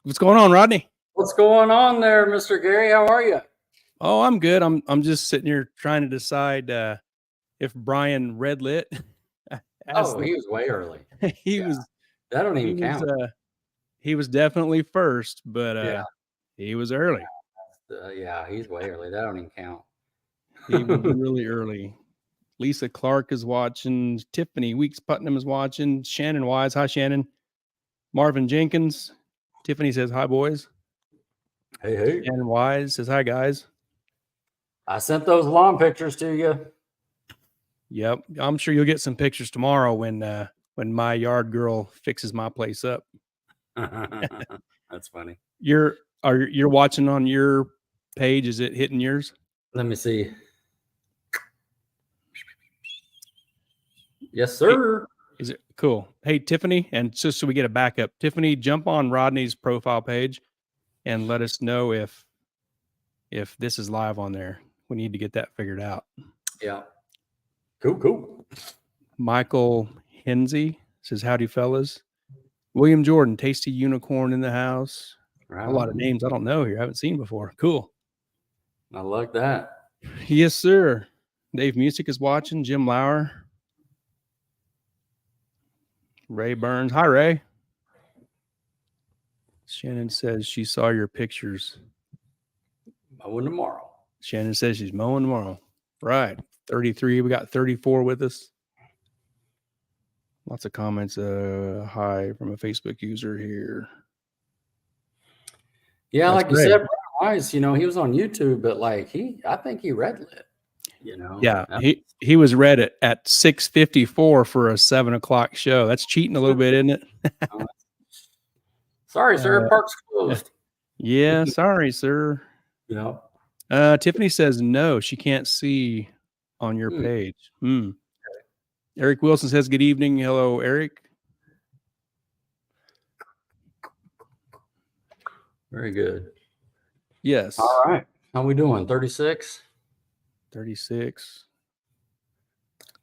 What's going on, Rodney? What's going on there, Mr. Gary? How are you? Oh, I'm good. I'm just sitting here trying to decide if Brian Redlit. He was way early. he Yeah. was. That don't even He was. count. He was definitely first, but he was early. Yeah, he's way early. That don't even count. He was really early. Lisa Clark is watching. Tiffany Weeks Putnam is watching. Shannon Wise. Hi, Shannon. Marvin Jenkins. Tiffany says hi, boys. Hey. Shannon Wise says hi, guys. I sent those lawn pictures to you. Yep, I'm sure you'll get some pictures tomorrow when my yard girl fixes my place up. That's funny. You're watching on your page. Is it hitting yours? Let me see. Yes, sir. Is it cool? Hey, Tiffany, and just so we get a backup, Tiffany, jump on Rodney's profile page and let us know if this is live on there. We need to get that figured out. Yeah. Cool. Michael Hensey says, howdy, fellas. William Jordan, Tasty Unicorn in the house. Right. A lot of names I don't know here. I haven't seen before. Cool. I like that. Yes, sir. Dave Music is watching. Jim Lauer. Ray Burns. Hi, Ray. Shannon says she saw your pictures. Mowing tomorrow. Shannon says she's mowing tomorrow. Right. 33. We got 34 with us. Lots of comments. Hi from a Facebook user here. Yeah, that's like great. You said, Brian Wise, he was on YouTube, but I think he red lit. Yeah, he was read at 6:54 for a 7:00 show. That's cheating a little bit, isn't it? Sorry, sir. Park's closed. Yeah, sorry, sir. Yeah. Tiffany says no, she can't see on your page. Eric Wilson says good evening. Hello, Eric. Very good. Yes. All right. How we doing? 36? 36.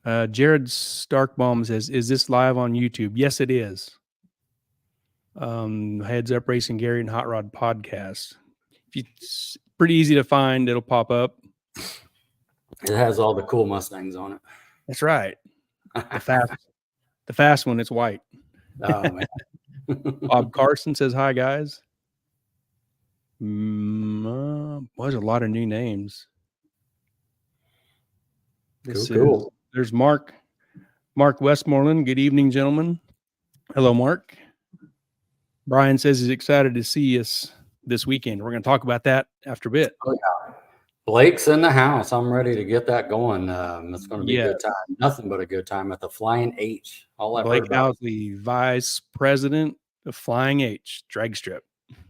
Jared Starkbaum says, is this live on YouTube? Yes, it is. Heads Up Racing Gary and HotRod podcast. It's pretty easy to find. It'll pop up. It has all the cool Mustangs on it. That's right. The fast one, it's white. Oh, man. Bob Carson says, hi, guys. There's a lot of new names. Cool. There's Mark Westmoreland. Good evening, gentlemen. Hello, Mark. Brian says he's excited to see us this weekend. We're going to talk about that after a bit. Oh, yeah. Blake's in the house. I'm ready to get that going. It's going to be a good time. Nothing but a good time at the Fling H. Blake Housley, Vice President of Fling H drag strip.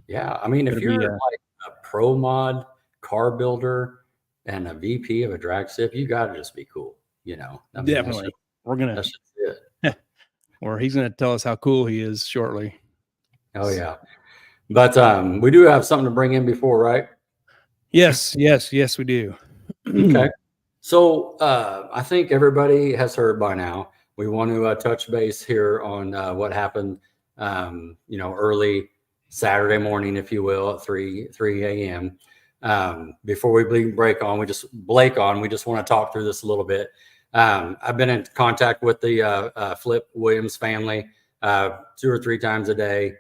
Yeah, I mean, if you're like a pro mod car builder and a VP of a drag strip, you got to just be cool. Definitely. That's just it. Or he's going to tell us how cool he is shortly. Oh yeah, but we do have something to bring in before, right? Yes, we do. Okay. So I think everybody has heard by now. We want to touch base here on what happened, early Saturday morning, if you will, at 3 a.m. Before we break on, we just want to talk through this a little bit. I've been in contact with the Flip Williams family 2 or 3 times a day,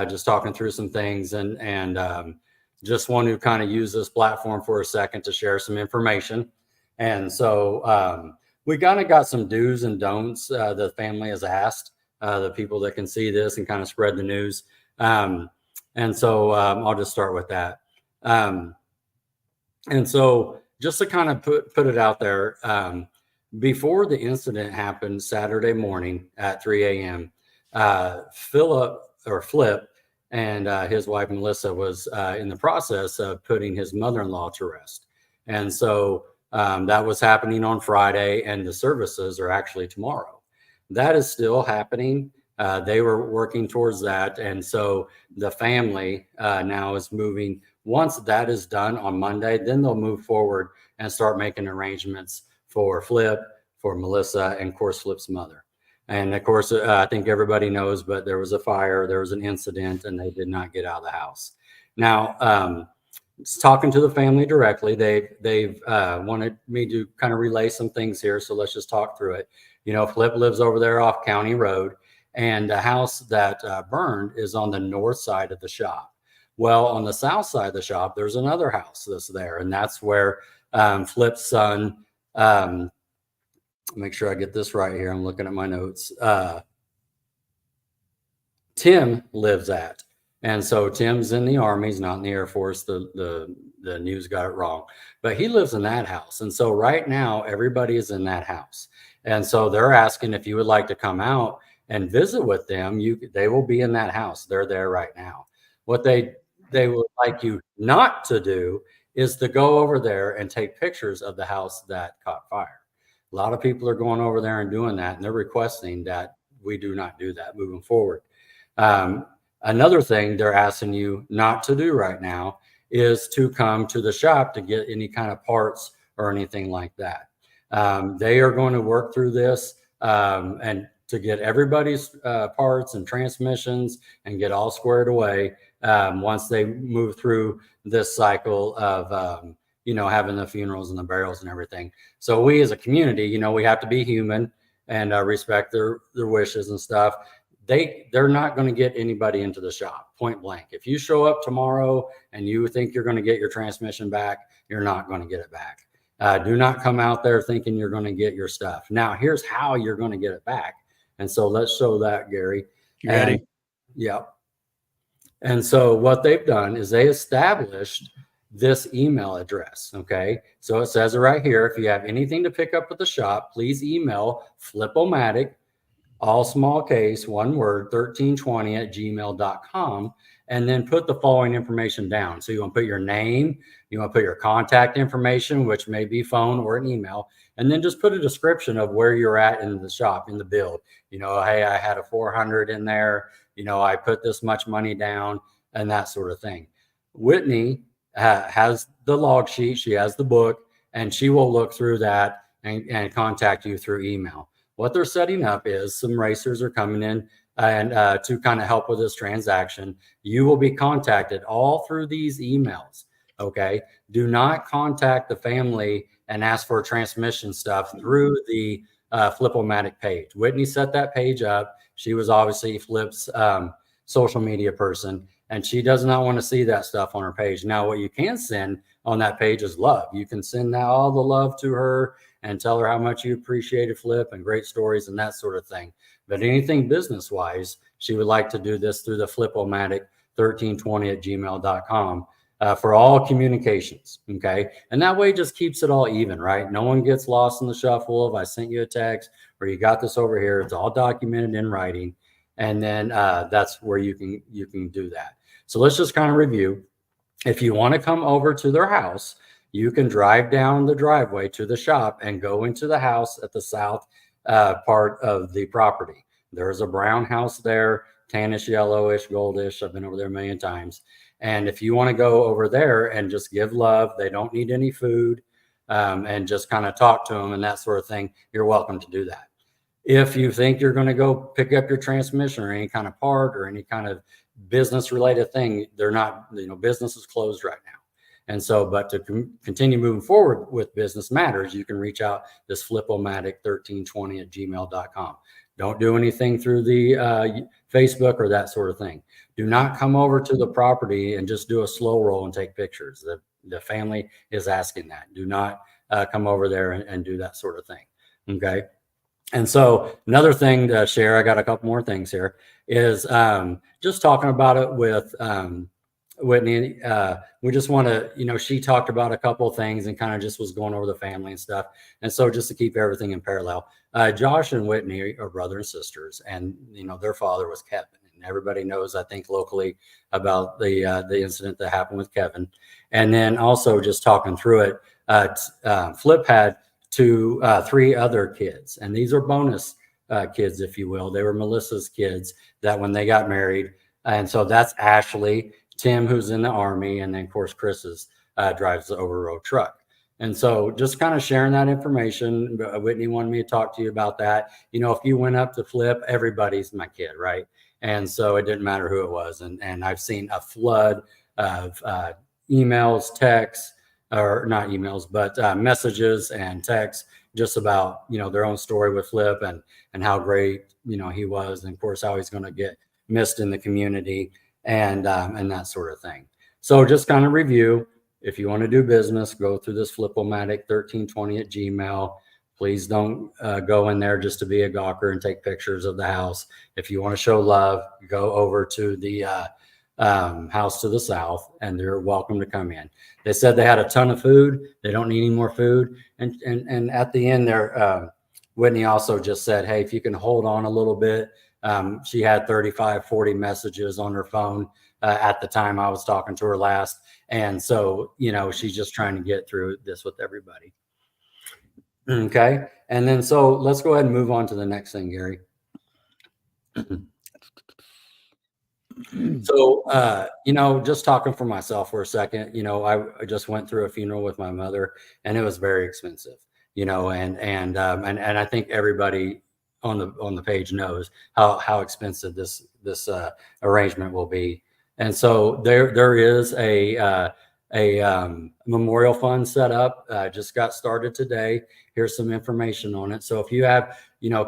just talking through some things, and just want to kind of use this platform for a second to share some information. And so we kind of got some do's and don'ts the family has asked the people that can see this and kind of spread the news. And so I'll just start with that. And so just to kind of put it out there, before the incident happened Saturday morning at 3 a.m., Flip and his wife, Melissa, was in the process of putting his mother-in-law to rest. And so that was happening on Friday, and the services are actually tomorrow. That is still happening. They were working towards that. And so the family now is moving. Once that is done on Monday, then they'll move forward and start making arrangements for Flip, for Melissa, and of course, Flip's mother. And of course, I think everybody knows, but there was a fire, there was an incident, and they did not get out of the house. Now, talking to the family directly, they've wanted me to kind of relay some things here. So let's just talk through it. You know, Flip lives over there off County Road, and the house that burned is on the north side of the shop. Well, on the south side of the shop, there's another house that's there, and that's where Flip's son, make sure I get this right here. I'm looking at my notes. Tim lives at. And so Tim's in the Army. He's not in the Air Force. The news got it wrong. But he lives in that house. And so right now, everybody is in that house. And so they're asking if you would like to come out and visit with them. They will be in that house. They're there right now. What they would like you not to do is to go over there and take pictures of the house that caught fire. A lot of people are going over there and doing that, and they're requesting that we do not do that moving forward. Another thing they're asking you not to do right now is to come to the shop to get any kind of parts or anything like that. They are going to work through this and to get everybody's parts and transmissions and get all squared away once they move through this cycle of having the funerals and the burials and everything. So we as a community, we have to be human and respect their wishes and stuff. They're not going to get anybody into the shop, point blank. If you show up tomorrow and you think you're going to get your transmission back, you're not going to get it back. Do not come out there thinking you're going to get your stuff. Now, here's how you're going to get it back. And so let's show that, Gary. You ready? Yeah. And so what they've done is they established this email address. Okay. So it says it right here. If you have anything to pick up at the shop, please email Flipomatic, all small case, one word, 1320@gmail.com, and then put the following information down. So you want to put your name, you want to put your contact information, which may be phone or an email, and then just put a description of where you're at in the shop, in the build. Hey, I had a 400 in there, I put this much money down, and that sort of thing. Whitney has the log sheet, she has the book, and she will look through that and contact you through email. What they're setting up is some racers are coming in and to kind of help with this transaction. You will be contacted all through these emails. Okay. Do not contact the family and ask for transmission stuff through the Flipomatic page. Whitney set that page up. She was obviously Flip's social media person, and she does not want to see that stuff on her page. Now, what you can send on that page is love. You can send all the love to her and tell her how much you appreciated Flip and great stories and that sort of thing. But anything business-wise, she would like to do this through the Flipomatic 1320@gmail.com for all communications, okay? And that way it just keeps it all even, right? No one gets lost in the shuffle of I sent you a text or you got this over here. It's all documented in writing. And then that's where you can do that. So let's just kind of review. If you want to come over to their house, you can drive down the driveway to the shop and go into the house at the south part of the property. There's a brown house there, tannish, yellowish, goldish. I've been over there a million times. And if you want to go over there and just give love, they don't need any food, and just kind of talk to them and that sort of thing, you're welcome to do that. If you think you're going to go pick up your transmission or any kind of part or any kind of business related thing, they're not, business is closed right now. And so, but to continue moving forward with business matters, you can reach out this Flipomatic 1320@gmail.com. Don't do anything through the Facebook or that sort of thing. Do not come over to the property and just do a slow roll and take pictures. The family is asking that. Do not come over there and do that sort of thing. Okay. And so another thing to share, I got a couple more things here, is just talking about it with Whitney. We just want to, she talked about a couple of things and kind of just was going over the family and stuff. And so just to keep everything in parallel, Josh and Whitney are brother and sisters, and, their father was Kevin. And everybody knows, I think, locally about the incident that happened with Kevin. And then also just talking through it, Flip had three other kids, and these are bonus kids, if you will. They were Melissa's kids that when they got married. And so that's Ashley, Tim, who's in the Army, and then of course Chris's drives the over-road truck. And so just kind of sharing that information. Whitney wanted me to talk to you about that. If you went up to Flip, everybody's my kid, right? And so it didn't matter who it was. And I've seen a flood of emails, texts, or not emails, but messages and texts just about, their own story with Flip and how great, he was. And of course, how he's going to get missed in the community and that sort of thing. So just kind of review. If you want to do business, go through this Flipomatic1320@gmail. Please don't go in there just to be a gawker and take pictures of the house. If you want to show love, go over to the house to the south, and they're welcome to come in. They said they had a ton of food. They don't need any more food. And at the end there, Whitney also just said, hey, if you can hold on a little bit. She had 35, 40 messages on her phone at the time I was talking to her last. And so, she's just trying to get through this with everybody. Okay. And then, so let's go ahead and move on to the next thing, Gary. So, just talking for myself for a second, I just went through a funeral with my mother, and it was very expensive, and I think everybody on the page knows how expensive this arrangement will be. And so there is a memorial fund set up, just got started today. Here's some information on it. So if you have,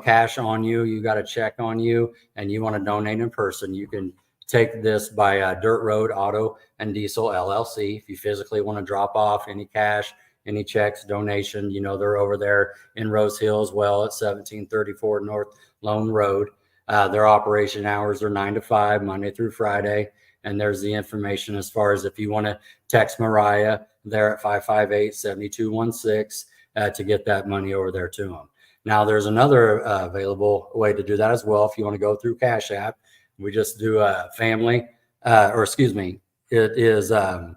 cash on you, you got a check on you, and you want to donate in person, you can take this by Dirt Road Auto and Diesel LLC. If you physically want to drop off any cash, any checks, donation, they're over there in Rose Hill as well at 1734 North Lone Road. Their operation hours are 9 to 5, Monday through Friday. And there's the information as far as if you want to text Mariah there at 558-7216 to get that money over there to them. Now, there's another available way to do that as well. If you want to go through Cash App, we just do a family, it is, that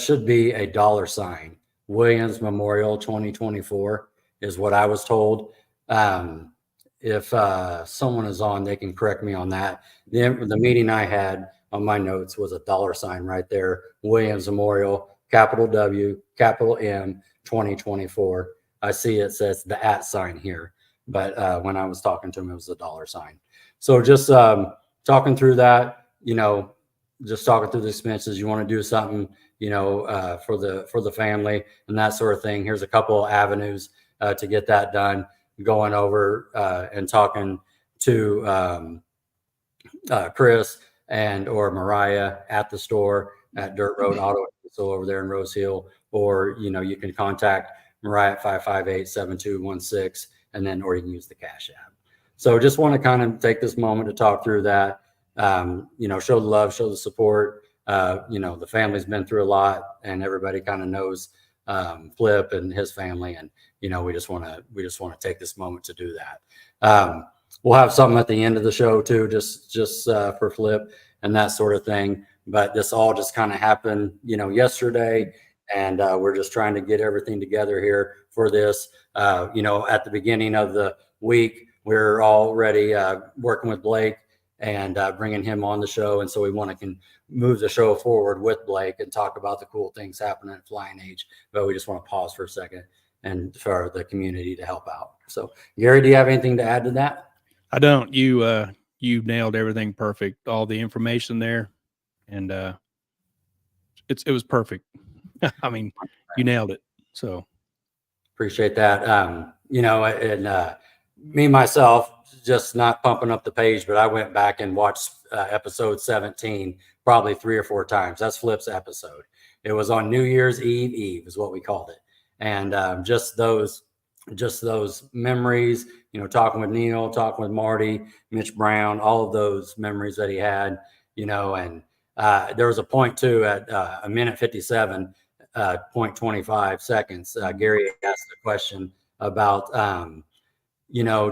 should be a $. Williams Memorial 2024 is what I was told. If someone is on, they can correct me on that. The meeting I had on my notes was a $sign right there. Williams Memorial, capital W, capital M, 2024. I see it says the @ here, but when I was talking to him, it was a $sign. So just talking through that, just talking through the expenses. You want to do something, for the family and that sort of thing. Here's a couple of avenues to get that done. Going over and talking to Chris or Mariah at the store at Dirt Road Auto over there in Rose Hill, or you can contact Mariah at 558-7216, or you can use the Cash App. So just want to kind of take this moment to talk through that. Show the love, show the support. The family's been through a lot, and everybody kind of knows Flip and his family, and we just want to take this moment to do that. We'll have something at the end of the show too, just for Flip and that sort of thing. But this all just kind of happened, yesterday, and we're just trying to get everything together here for this. At the beginning of the week, we're already working with Blake and bringing him on the show, and so we want to move the show forward with Blake and talk about the cool things happening at Fling H. But we just want to pause for a second and for the community to help out. So, Gary, do you have anything to add to that? I don't. You nailed everything perfect. All the information there, and it was perfect. I mean, you nailed it. So appreciate that. Me myself, just not pumping up the page, but I went back and watched episode 17 probably 3 or 4 times. That's Flip's episode. It was on New Year's Eve is what we called it. And just those memories, talking with Neil, talking with Marty, Mitch Brown, all of those memories that he had, and there was a point too at a minute 57.25 seconds. Gary asked a question about,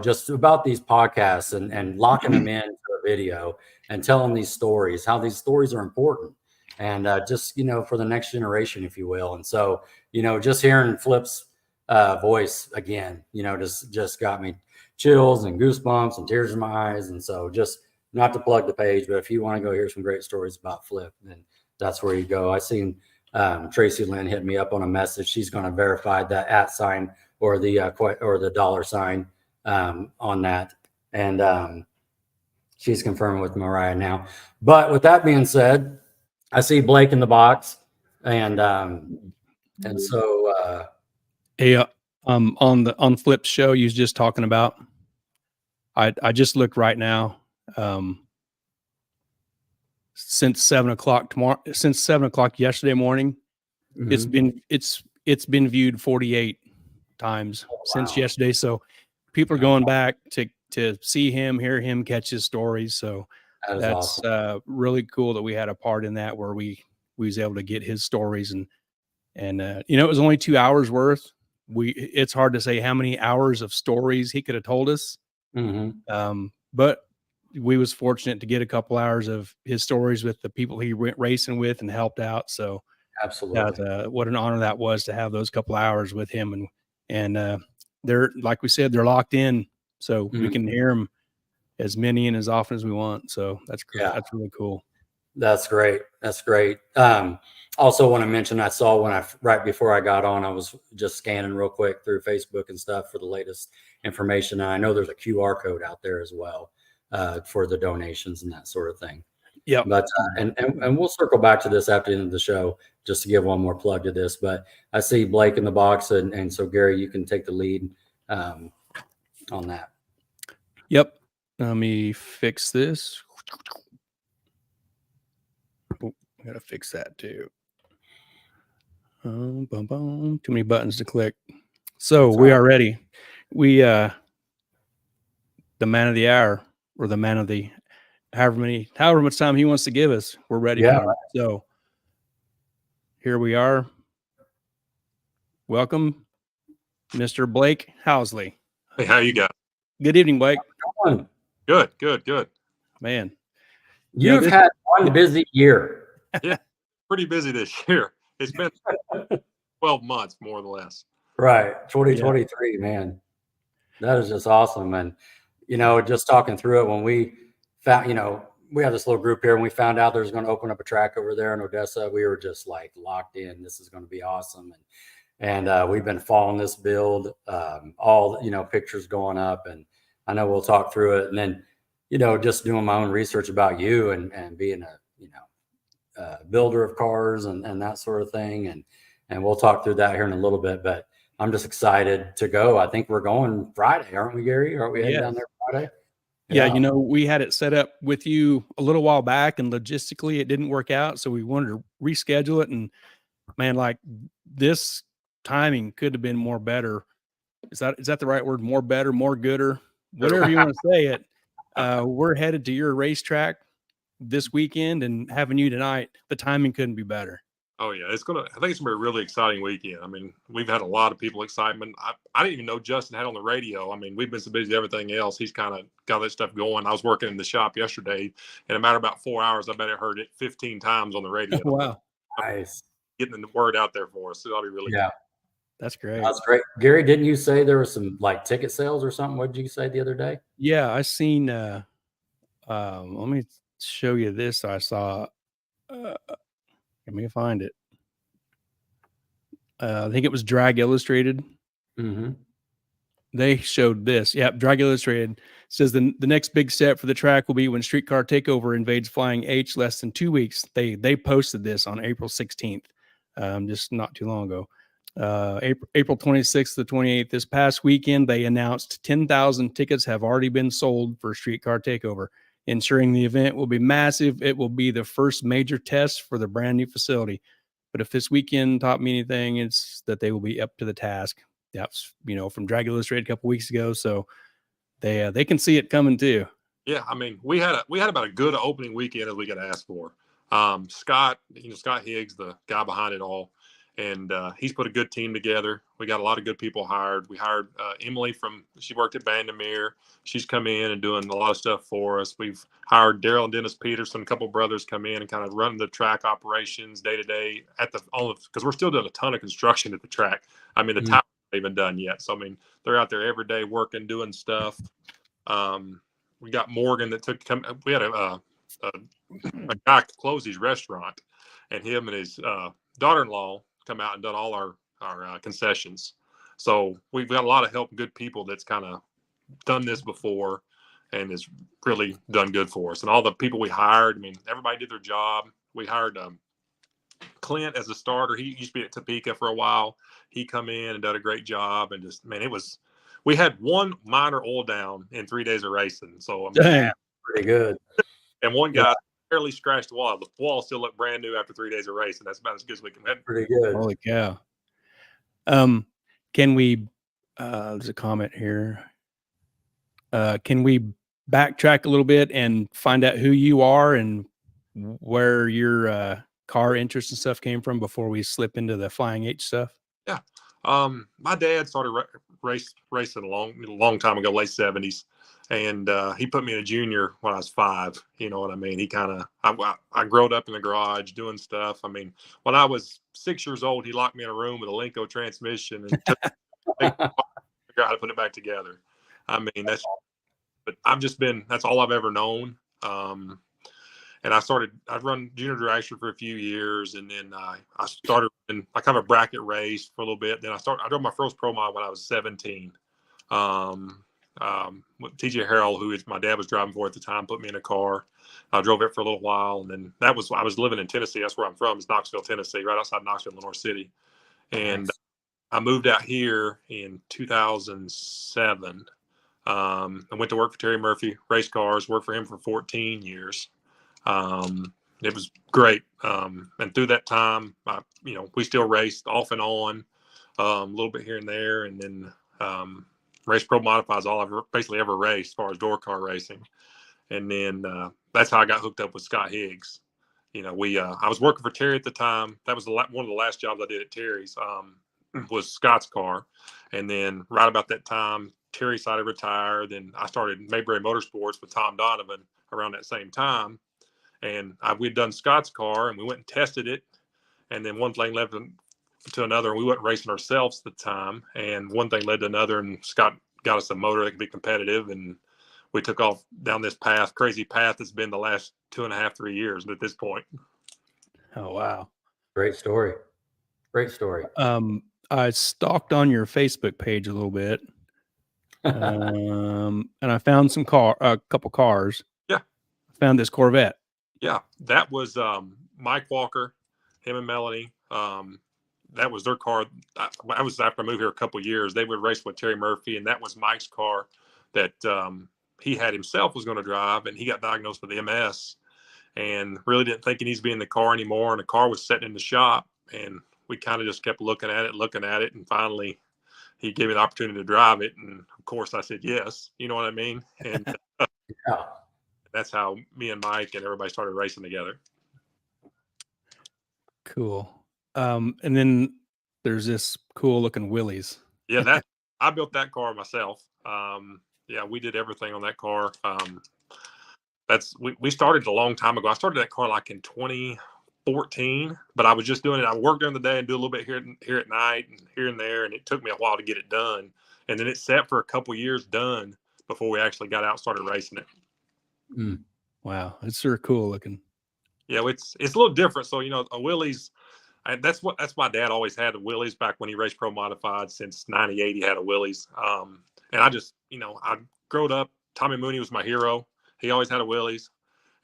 just about these podcasts and locking them into a video and telling these stories, how these stories are important. And just, for the next generation, if you will. And so, just hearing Flip's voice again, just got me chills and goosebumps and tears in my eyes. And so just not to plug the page, but if you want to go hear some great stories about Flip, then that's where you go. I seen Tracy Lynn hit me up on a message. She's going to verify that @ sign or the dollar sign on that. And she's confirming with Mariah now. But with that being said, I see Blake in the box. And so Hey, on Flip's show you was just talking about, I just looked right now. Since 7 o'clock yesterday morning, mhm. it's been viewed 48 times since yesterday. So people are Wow. going back to see him, hear him, catch his stories. So That is that's awesome. really cool that we had a part in that, where we was able to get his stories, and it was only 2 hours worth. It's hard to say how many hours of stories he could have told us. But we was fortunate to get a couple hours of his stories with the people he went racing with and helped out. So Absolutely. what an honor that was to have those couple hours with him. And they're, like we said, they're locked in, so we can hear them as many and as often as we want. So that's really cool. That's great. That's great. Also want to mention, I saw right before I got on, I was just scanning real quick through Facebook and stuff for the latest information. And I know there's a QR code out there as well for the donations and that sort of thing. Yeah. But and we'll circle back to this after the end of the show just to give one more plug to this. But I see Blake in the box, and so Gary, you can take the lead on that. Yep. Let me fix this. Oh, I gotta fix that too. Too many buttons to click. So we are ready. We the man of the hour, or the man of the however much time he wants to give us, we're ready for him. So here we are. Welcome, Mr. Blake Housley. Hey, how you guys? Good evening, Blake. Good. Man, You've had one busy year. Yeah, pretty busy this year. It's been 12 months, more or less. Right. 2023, man. That is just awesome. And, just talking through it, when we found, we have this little group here, and we found out there's going to open up a track over there in Odessa. We were just like locked in. This is going to be awesome. And we've been following this build, all, pictures going up, and I know we'll talk through it. And then, just doing my own research about you and being a, builder of cars and that sort of thing. And we'll talk through that here in a little bit, but I'm just excited to go. I think we're going Friday, aren't we, Gary? Aren't we heading down there Friday? Yeah, we had it set up with you a little while back, and logistically it didn't work out, so we wanted to reschedule it. And man, like, this timing could have been more better. Is that the right word? More better, more gooder, whatever you want to say it. We're headed to your racetrack this weekend, and having you tonight, the timing couldn't be better. Oh yeah, I think it's gonna be a really exciting weekend. I mean, we've had a lot of people excitement. I didn't even know Justin had on the radio. I mean, we've been so busy with everything else. He's kind of got that stuff going. I was working in the shop yesterday. In a matter of about 4 hours, I bet I heard it 15 times on the radio. Wow. Nice. Getting the word out there for us. So that'll be really good. That's great. That's great. Gary, didn't you say there was some like ticket sales or something? What did you say the other day? Yeah, I seen let me show you this. I saw let me find it. I think it was Drag Illustrated. They showed this. Yeah, Drag Illustrated says the next big step for the track will be when Street Car Takeover invades Fling H less than 2 weeks. They posted this on April 16th, just not too long ago. April 26th to 28th, this past weekend, they announced 10,000 tickets have already been sold for Street Car Takeover, ensuring the event will be massive. It will be the first major test for the brand new facility. But if this weekend taught me anything, it's that they will be up to the task. That's, from Drag Illustrated a couple weeks ago. So they can see it coming too. Yeah, I mean, we had about a good opening weekend as we could ask for. Scott Higgs, the guy behind it all, and he's put a good team together. We got a lot of good people hired. We hired Emily she worked at Vandermeer. She's come in and doing a lot of stuff for us. We've hired Daryl and Dennis Peterson, a couple of brothers, come in and kind of run the track operations day to day because we're still doing a ton of construction at the track. I mean, the towers aren't even done yet. So, I mean, they're out there every day working, doing stuff. We got Morgan we had a guy close his restaurant, and him and his daughter-in-law come out and done all our concessions. So we've got a lot of help, good people that's kind of done this before and has really done good for us. And all the people we hired, I mean, everybody did their job. We hired Clint as a starter. He used to be at Topeka for a while. He come in and did a great job. And just, man, we had one minor oil down in 3 days of racing. So, I mean, Dang. Pretty good. and one guy barely scratched the wall. The wall still looked brand new after 3 days of racing. That's about as good as we can have. Pretty good. Holy cow. Can we, there's a comment here. Can we backtrack a little bit and find out who you are and where your car interest and stuff came from before we slip into the Flying H stuff? Yeah. My dad started racing a long time ago, late 70s. And he put me in a junior when I was 5. You know what I mean? He kind of, I growed up in the garage doing stuff. I mean, when I was 6 years old, he locked me in a room with a Lenco transmission and took figure out how to put it back together. I mean, but that's all I've ever known. And I've run junior dragster for a few years. And then I started in I kind of a bracket race for a little bit. Then I drove my first pro mile when I was 17. TJ Harrell, who my dad was driving for at the time, put me in a car. I drove it for a little while. And then I was living in Tennessee. That's where I'm from. It's Knoxville, Tennessee, right outside Knoxville, Lenore City. And I moved out here in 2007. I went to work for Terry Murphy, race cars, worked for him for 14 years. It was great. And through that time, we still raced off and on, a little bit here and there. And then Race Pro Modified is all I've basically ever raced as far as door car racing. And then that's how I got hooked up with Scott Higgs. I was working for Terry at the time. That was one of the last jobs I did at Terry's, was Scott's car. And then right about that time, Terry decided to retire. Then I started Mayberry Motorsports with Tom Donovan around that same time. And we'd done Scott's car and we went and tested it. And then one thing led to another. And we went racing ourselves at the time. And one thing led to another. And Scott got us a motor that could be competitive. And we took off down this crazy path that's been the last 2.5, 3 years at this point. Oh, wow. Great story. Great story. I stalked on your Facebook page a little bit. And I found a couple cars. Yeah. I found this Corvette. Yeah. That was Mike Walker, him and Melanie. That was their car. That was after I moved here a couple of years. They would race with Terry Murphy, and that was Mike's car that he had himself was going to drive, and he got diagnosed with MS and really didn't think he needs to be in the car anymore. And the car was sitting in the shop, and we kind of just kept looking at it. And finally he gave me the opportunity to drive it. And of course I said, yes, you know what I mean? And yeah. That's how me and Mike and everybody started racing together. Cool. And then there's this cool looking Willies. Yeah. I built that car myself. Yeah, we did everything on that car. We started a long time ago. I started that car like in 2014, but I was just doing it. I worked during the day and do a little bit here at night and here and there. And it took me a while to get it done. And then it sat for a couple years done before we actually got out and started racing it. Mm. Wow. It's sure cool looking. Yeah, it's a little different. So, a Willies, that's my dad always had a Willies back when he raced Pro Modified. Since 98, he had a Willies. And I just, I growed up, Tommy Mooney was my hero. He always had a Willies.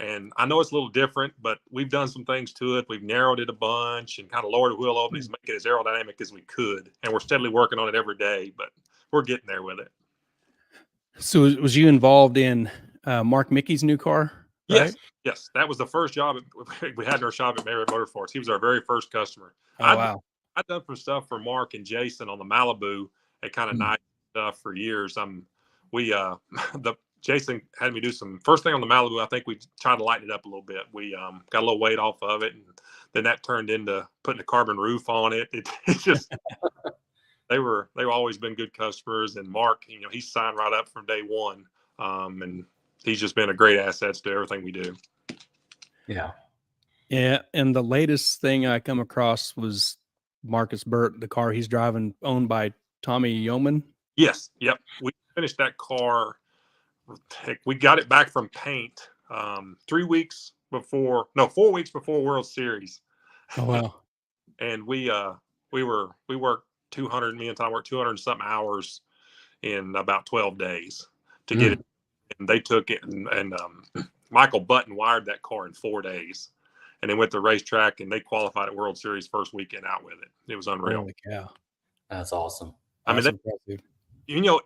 And I know it's a little different, but we've done some things to it. We've narrowed it a bunch and kind of lowered the wheel openings, make it as aerodynamic as we could. And we're steadily working on it every day, but we're getting there with it. So was you involved in Mark Mickey's new car? Right? Yes. That was the first job we had in our shop at Mayberry Motorsports. He was our very first customer. Oh, wow. I've done some stuff for Mark and Jason on the Malibu at kind of nice stuff for years. Jason had me do some first thing on the Malibu. I think we tried to lighten it up a little bit. We got a little weight off of it, and then that turned into putting a carbon roof on it. It just they've always been good customers. And Mark, he signed right up from day one, and he's just been a great asset to everything we do. Yeah. Yeah, and the latest thing I come across was Marcus Bert, the car he's driving, owned by Tommy Yeoman. Yes. Yep. We finished that car. Heck, we got it back from paint 4 weeks before World Series. Oh, wow. and we worked 200. Me and Tom worked 200 and something hours in about 12 days to get it. And they took it, and Michael Button wired that car in 4 days, and then went to the racetrack, and they qualified at World Series first weekend out with it. It was unreal. Holy cow. That's awesome. I mean, That's impressive. you know,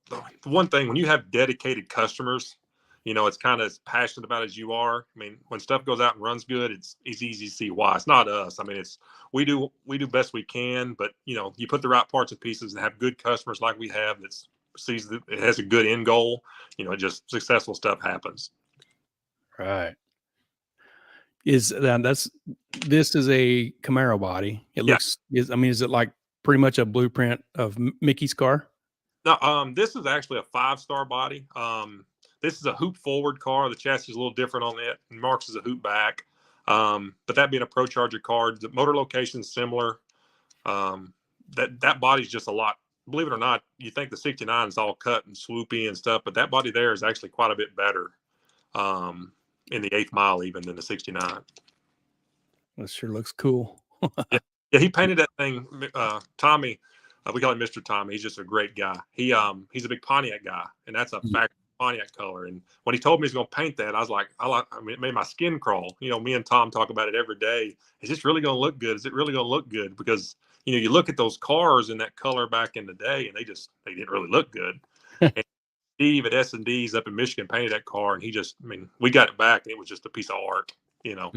the one thing, when you have dedicated customers, you know, it's kind of as passionate about as you are. I mean, when stuff goes out and runs good, it's easy to see why. It's not us. I mean, we do best we can, but you know, you put the right parts and pieces and have good customers like we have that sees that it has a good end goal. You know, just successful stuff happens. Right. This is a Camaro body. It looks, is it like pretty much a blueprint of Mickey's car? No, this is actually a 5-star body. This is a hoop forward car. The chassis is a little different on it. And Mark's is a hoop back. But that being a Pro Charger car, the motor location is similar. That body's just a lot. Believe it or not, you think the 69 is all cut and swoopy and stuff, but that body there is actually quite a bit better in the 8th mile even than the 69. That sure looks cool. Yeah, he painted that thing. Tommy, we call him Mr. Tommy. He's just a great guy. He's a big Pontiac guy, and that's a factory Pontiac color. And when he told me he's going to paint that, I was like, I mean, it made my skin crawl. You know, me and Tom talk about it every day. Is this really going to look good? Is it really going to look good? Because you know, you look at those cars in that color back in the day, and they didn't really look good. And Steve at S&D's up in Michigan painted that car, and we got it back, and it was just a piece of art. You know,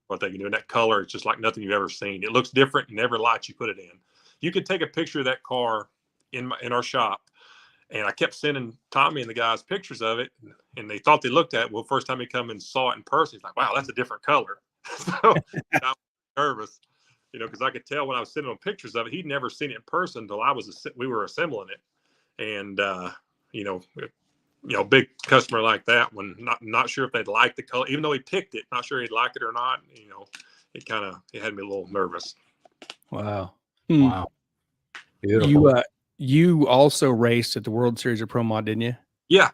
what they can do in that color. It's just like nothing you've ever seen. It looks different in every light you put it in. You could take a picture of that car in our shop, and I kept sending Tommy and the guys pictures of it, and they thought they looked at it. Well, first time he come and saw it in person, he's like, "Wow, that's a different color." So I was nervous, you know, because I could tell when I was sending him pictures of it, he'd never seen it in person until we were assembling it, and you know, big customer like that, when not sure if they'd like the color, even though he picked it, not sure he'd like it or not. You know, it had me a little nervous. Wow. Wow. Beautiful. You also raced at the World Series of Pro Mod, didn't you? Yeah.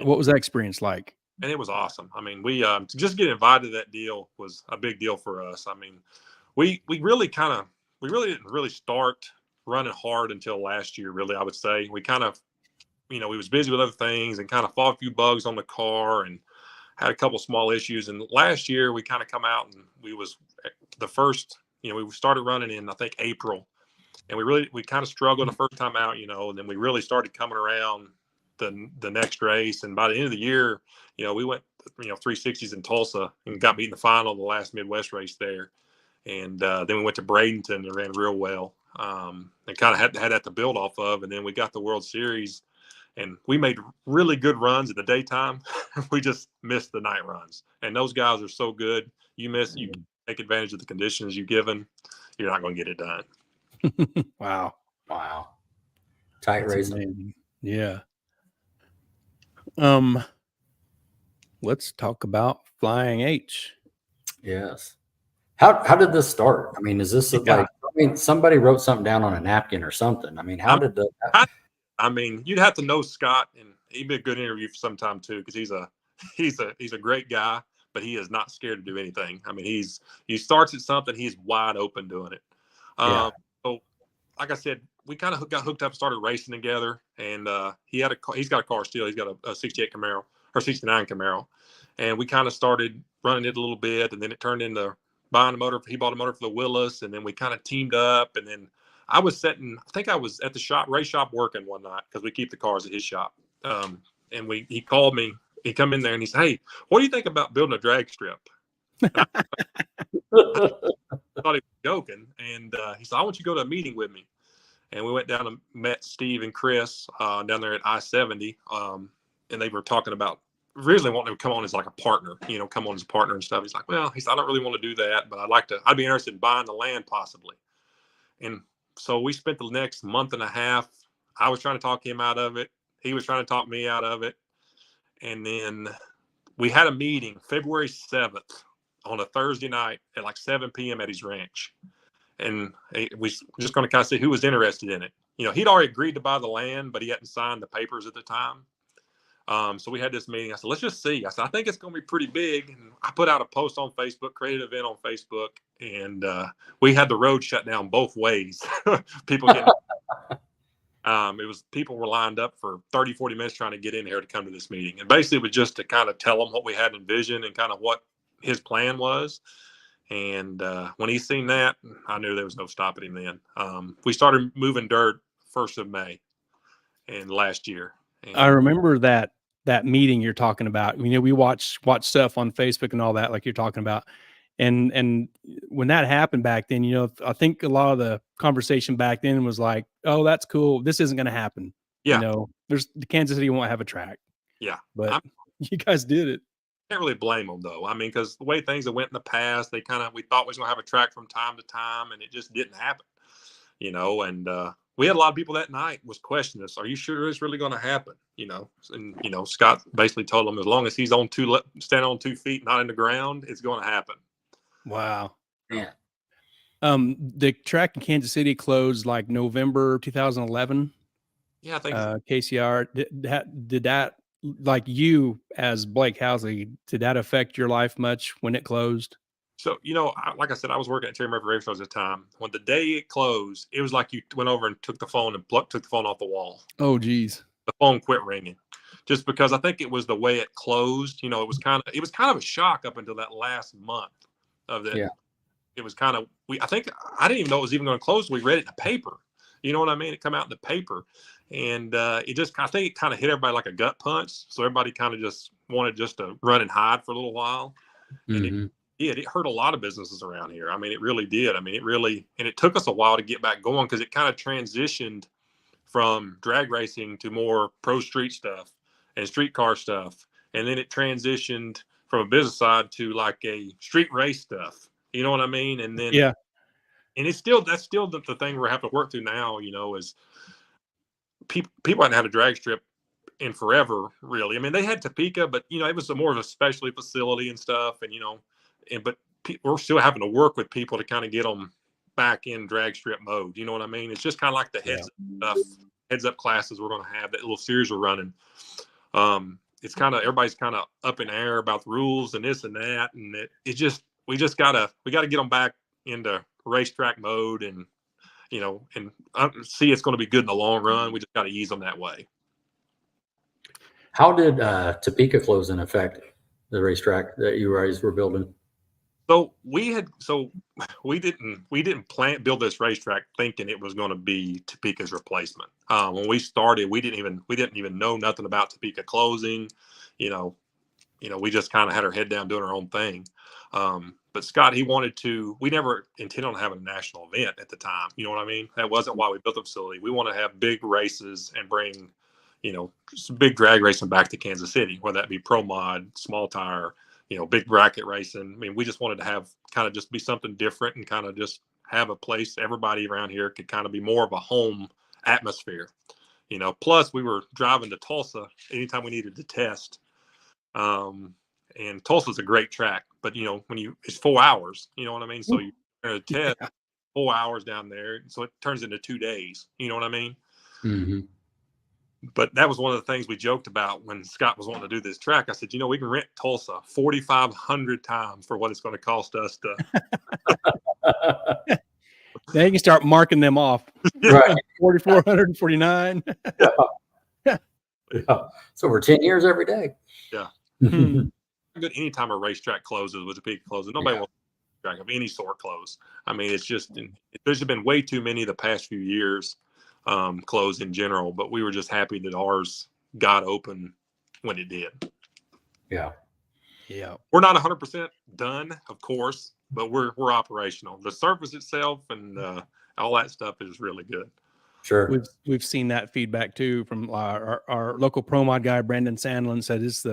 What was that experience like? And it was awesome. I mean, we to just get invited to that deal was a big deal for us. I mean, we really didn't really start running hard until last year, really, I would say. We kind of, you know, we was busy with other things and kind of fought a few bugs on the car and had a couple small issues. And last year we kind of come out and we was the first, you know, we started running in, I think, April. And we kind of struggled the first time out, you know, and then we really started coming around the next race. And by the end of the year, you know, we went, you know, 360s in Tulsa and got beat in the final of the last Midwest race there. And then we went to Bradenton and ran real well. And kind of had that to build off of. And then we got the World Series. And we made really good runs in the daytime. We just missed the night runs. And those guys are so good. You take advantage of the conditions you're given, you're not going to get it done. Wow. Tight That's racing. amazing. Yeah. Let's talk about Flying H. Yes. How did this start? I mean, is this somebody wrote something down on a napkin or something? I mean, how did the I mean, you'd have to know Scott, and he'd be a good interview for some time too, because he's a great guy, but he is not scared to do anything. I mean, he starts at something, he's wide open doing it. So, like I said, we kind of got hooked up, and started racing together, and he's got a car still. He's got a 68 Camaro or 69 Camaro, and we kind of started running it a little bit, and then it turned into buying a motor. He bought a motor for the Willies, and then we kind of teamed up, and then I think I was at the race shop working one night, because we keep the cars at his shop. And he called me, he come in there and he said, "Hey, what do you think about building a drag strip?" I thought he was joking. And he said, "I want you to go to a meeting with me." And we went down and met Steve and Chris down there at I-70. And they were talking about originally wanting to come on as like a partner, you know, come on as a partner and stuff. He's like, "Well," he said, "I don't really want to do that, but I'd be interested in buying the land possibly." And so we spent the next month and a half. I was trying to talk him out of it. He was trying to talk me out of it. And then we had a meeting February 7th on a Thursday night at like 7 p.m. at his ranch. And we were just going to kind of see who was interested in it. You know, he'd already agreed to buy the land, but he hadn't signed the papers at the time. So we had this meeting. I said, "Let's just see." I said, "I think it's going to be pretty big." And I put out a post on Facebook, created an event on Facebook. and we had the road shut down both ways. People getting people were lined up for 30, 40 minutes trying to get in here to come to this meeting. And basically it was just to kind of tell them what we had envisioned and kind of what his plan was. And when he seen that, I knew there was no stopping him then. We started moving dirt 1st of May and last year. And I remember that meeting you're talking about. You know, we watch stuff on Facebook and all that, like you're talking about. And when that happened back then, you know, I think a lot of the conversation back then was like, "Oh, that's cool. This isn't going to happen." Yeah. You know, the Kansas City won't have a track. Yeah. But you guys did it. Can't really blame them though. I mean, because the way things have went in the past, we thought we was going to have a track from time to time, and it just didn't happen. You know, and we had a lot of people that night was questioning us. Are you sure it's really going to happen? You know, and you know, Scott basically told them as long as he's standing on 2 feet, not in the ground, it's going to happen. Wow. Yeah. The track in Kansas City closed like November 2011. Yeah, I think KCR. Did that, like you as Blake Housley, did that affect your life much when it closed? so. You know, like I said, I was working at Terry Murphy Race Shows at the time. When the day it closed, it was like you went over and took the phone and took the phone off the wall. Oh, geez. The phone quit ringing, just because I think it was the way it closed. You know, it was kind of a shock up until that last month of it. Yeah. It was kind of I think I didn't even know it was even going to close. We read it in the paper. You know what I mean? It come out in the paper, and I think it kind of hit everybody like a gut punch. So everybody kind of just wanted just to run and hide for a little while, and it hurt a lot of businesses around here. I mean, it really did. I mean, and it took us a while to get back going because it kind of transitioned from drag racing to more pro street stuff and street car stuff, and then it transitioned from a business side to like a street race stuff. You know what I mean? And then and that's still the thing we're having to work through now. You know, is people hadn't had a drag strip in forever, really. I mean, they had Topeka, but you know, it was more of a specialty facility and stuff, and you know, but we're still having to work with people to kind of get them back in drag strip mode. You know what I mean? It's just kind of like the heads up classes we're going to have, that little series we're running. It's kind of everybody's kind of up in air about the rules and this and that, and we gotta get them back into racetrack mode, and you know, and see it's going to be good in the long run. We just got to ease them that way. How did Topeka closing affect the racetrack that you guys were building? So we didn't build this racetrack thinking it was going to be Topeka's replacement. When we started, we didn't even know nothing about Topeka closing. You know, we just kind of had our head down doing our own thing. But Scott, we never intended on having a national event at the time. You know what I mean? That wasn't why we built the facility. We want to have big races and bring, you know, some big drag racing back to Kansas City, whether that be pro mod, small tire, you know, big bracket racing. I mean, we just wanted to have kind of just be something different and kind of just have a place everybody around here could kind of be more of a home atmosphere, you know. Plus, we were driving to Tulsa anytime we needed to test. And Tulsa's a great track, but you know, it's 4 hours, you know what I mean? So you're going to test 4 hours down there. So it turns into 2 days, you know what I mean? Mm-hmm. But that was one of the things we joked about when Scott was wanting to do this track. I said, you know, we can rent Tulsa 4,500 times for what it's going to cost us to. Now you can start marking them off. Right. 4,449. Yeah. So we're 10 years every day. Yeah. Hmm. Good anytime a racetrack closes with a peak closing. Nobody wants a track of any sort close. I mean, it's just there's been way too many the past few years closed in general, but we were just happy that ours got open when it did. Yeah. We're not 100% done, of course, but we're operational. The surface itself and all that stuff is really good. Sure. We've seen that feedback too from our local pro mod guy, Brandon Sandlin, said it's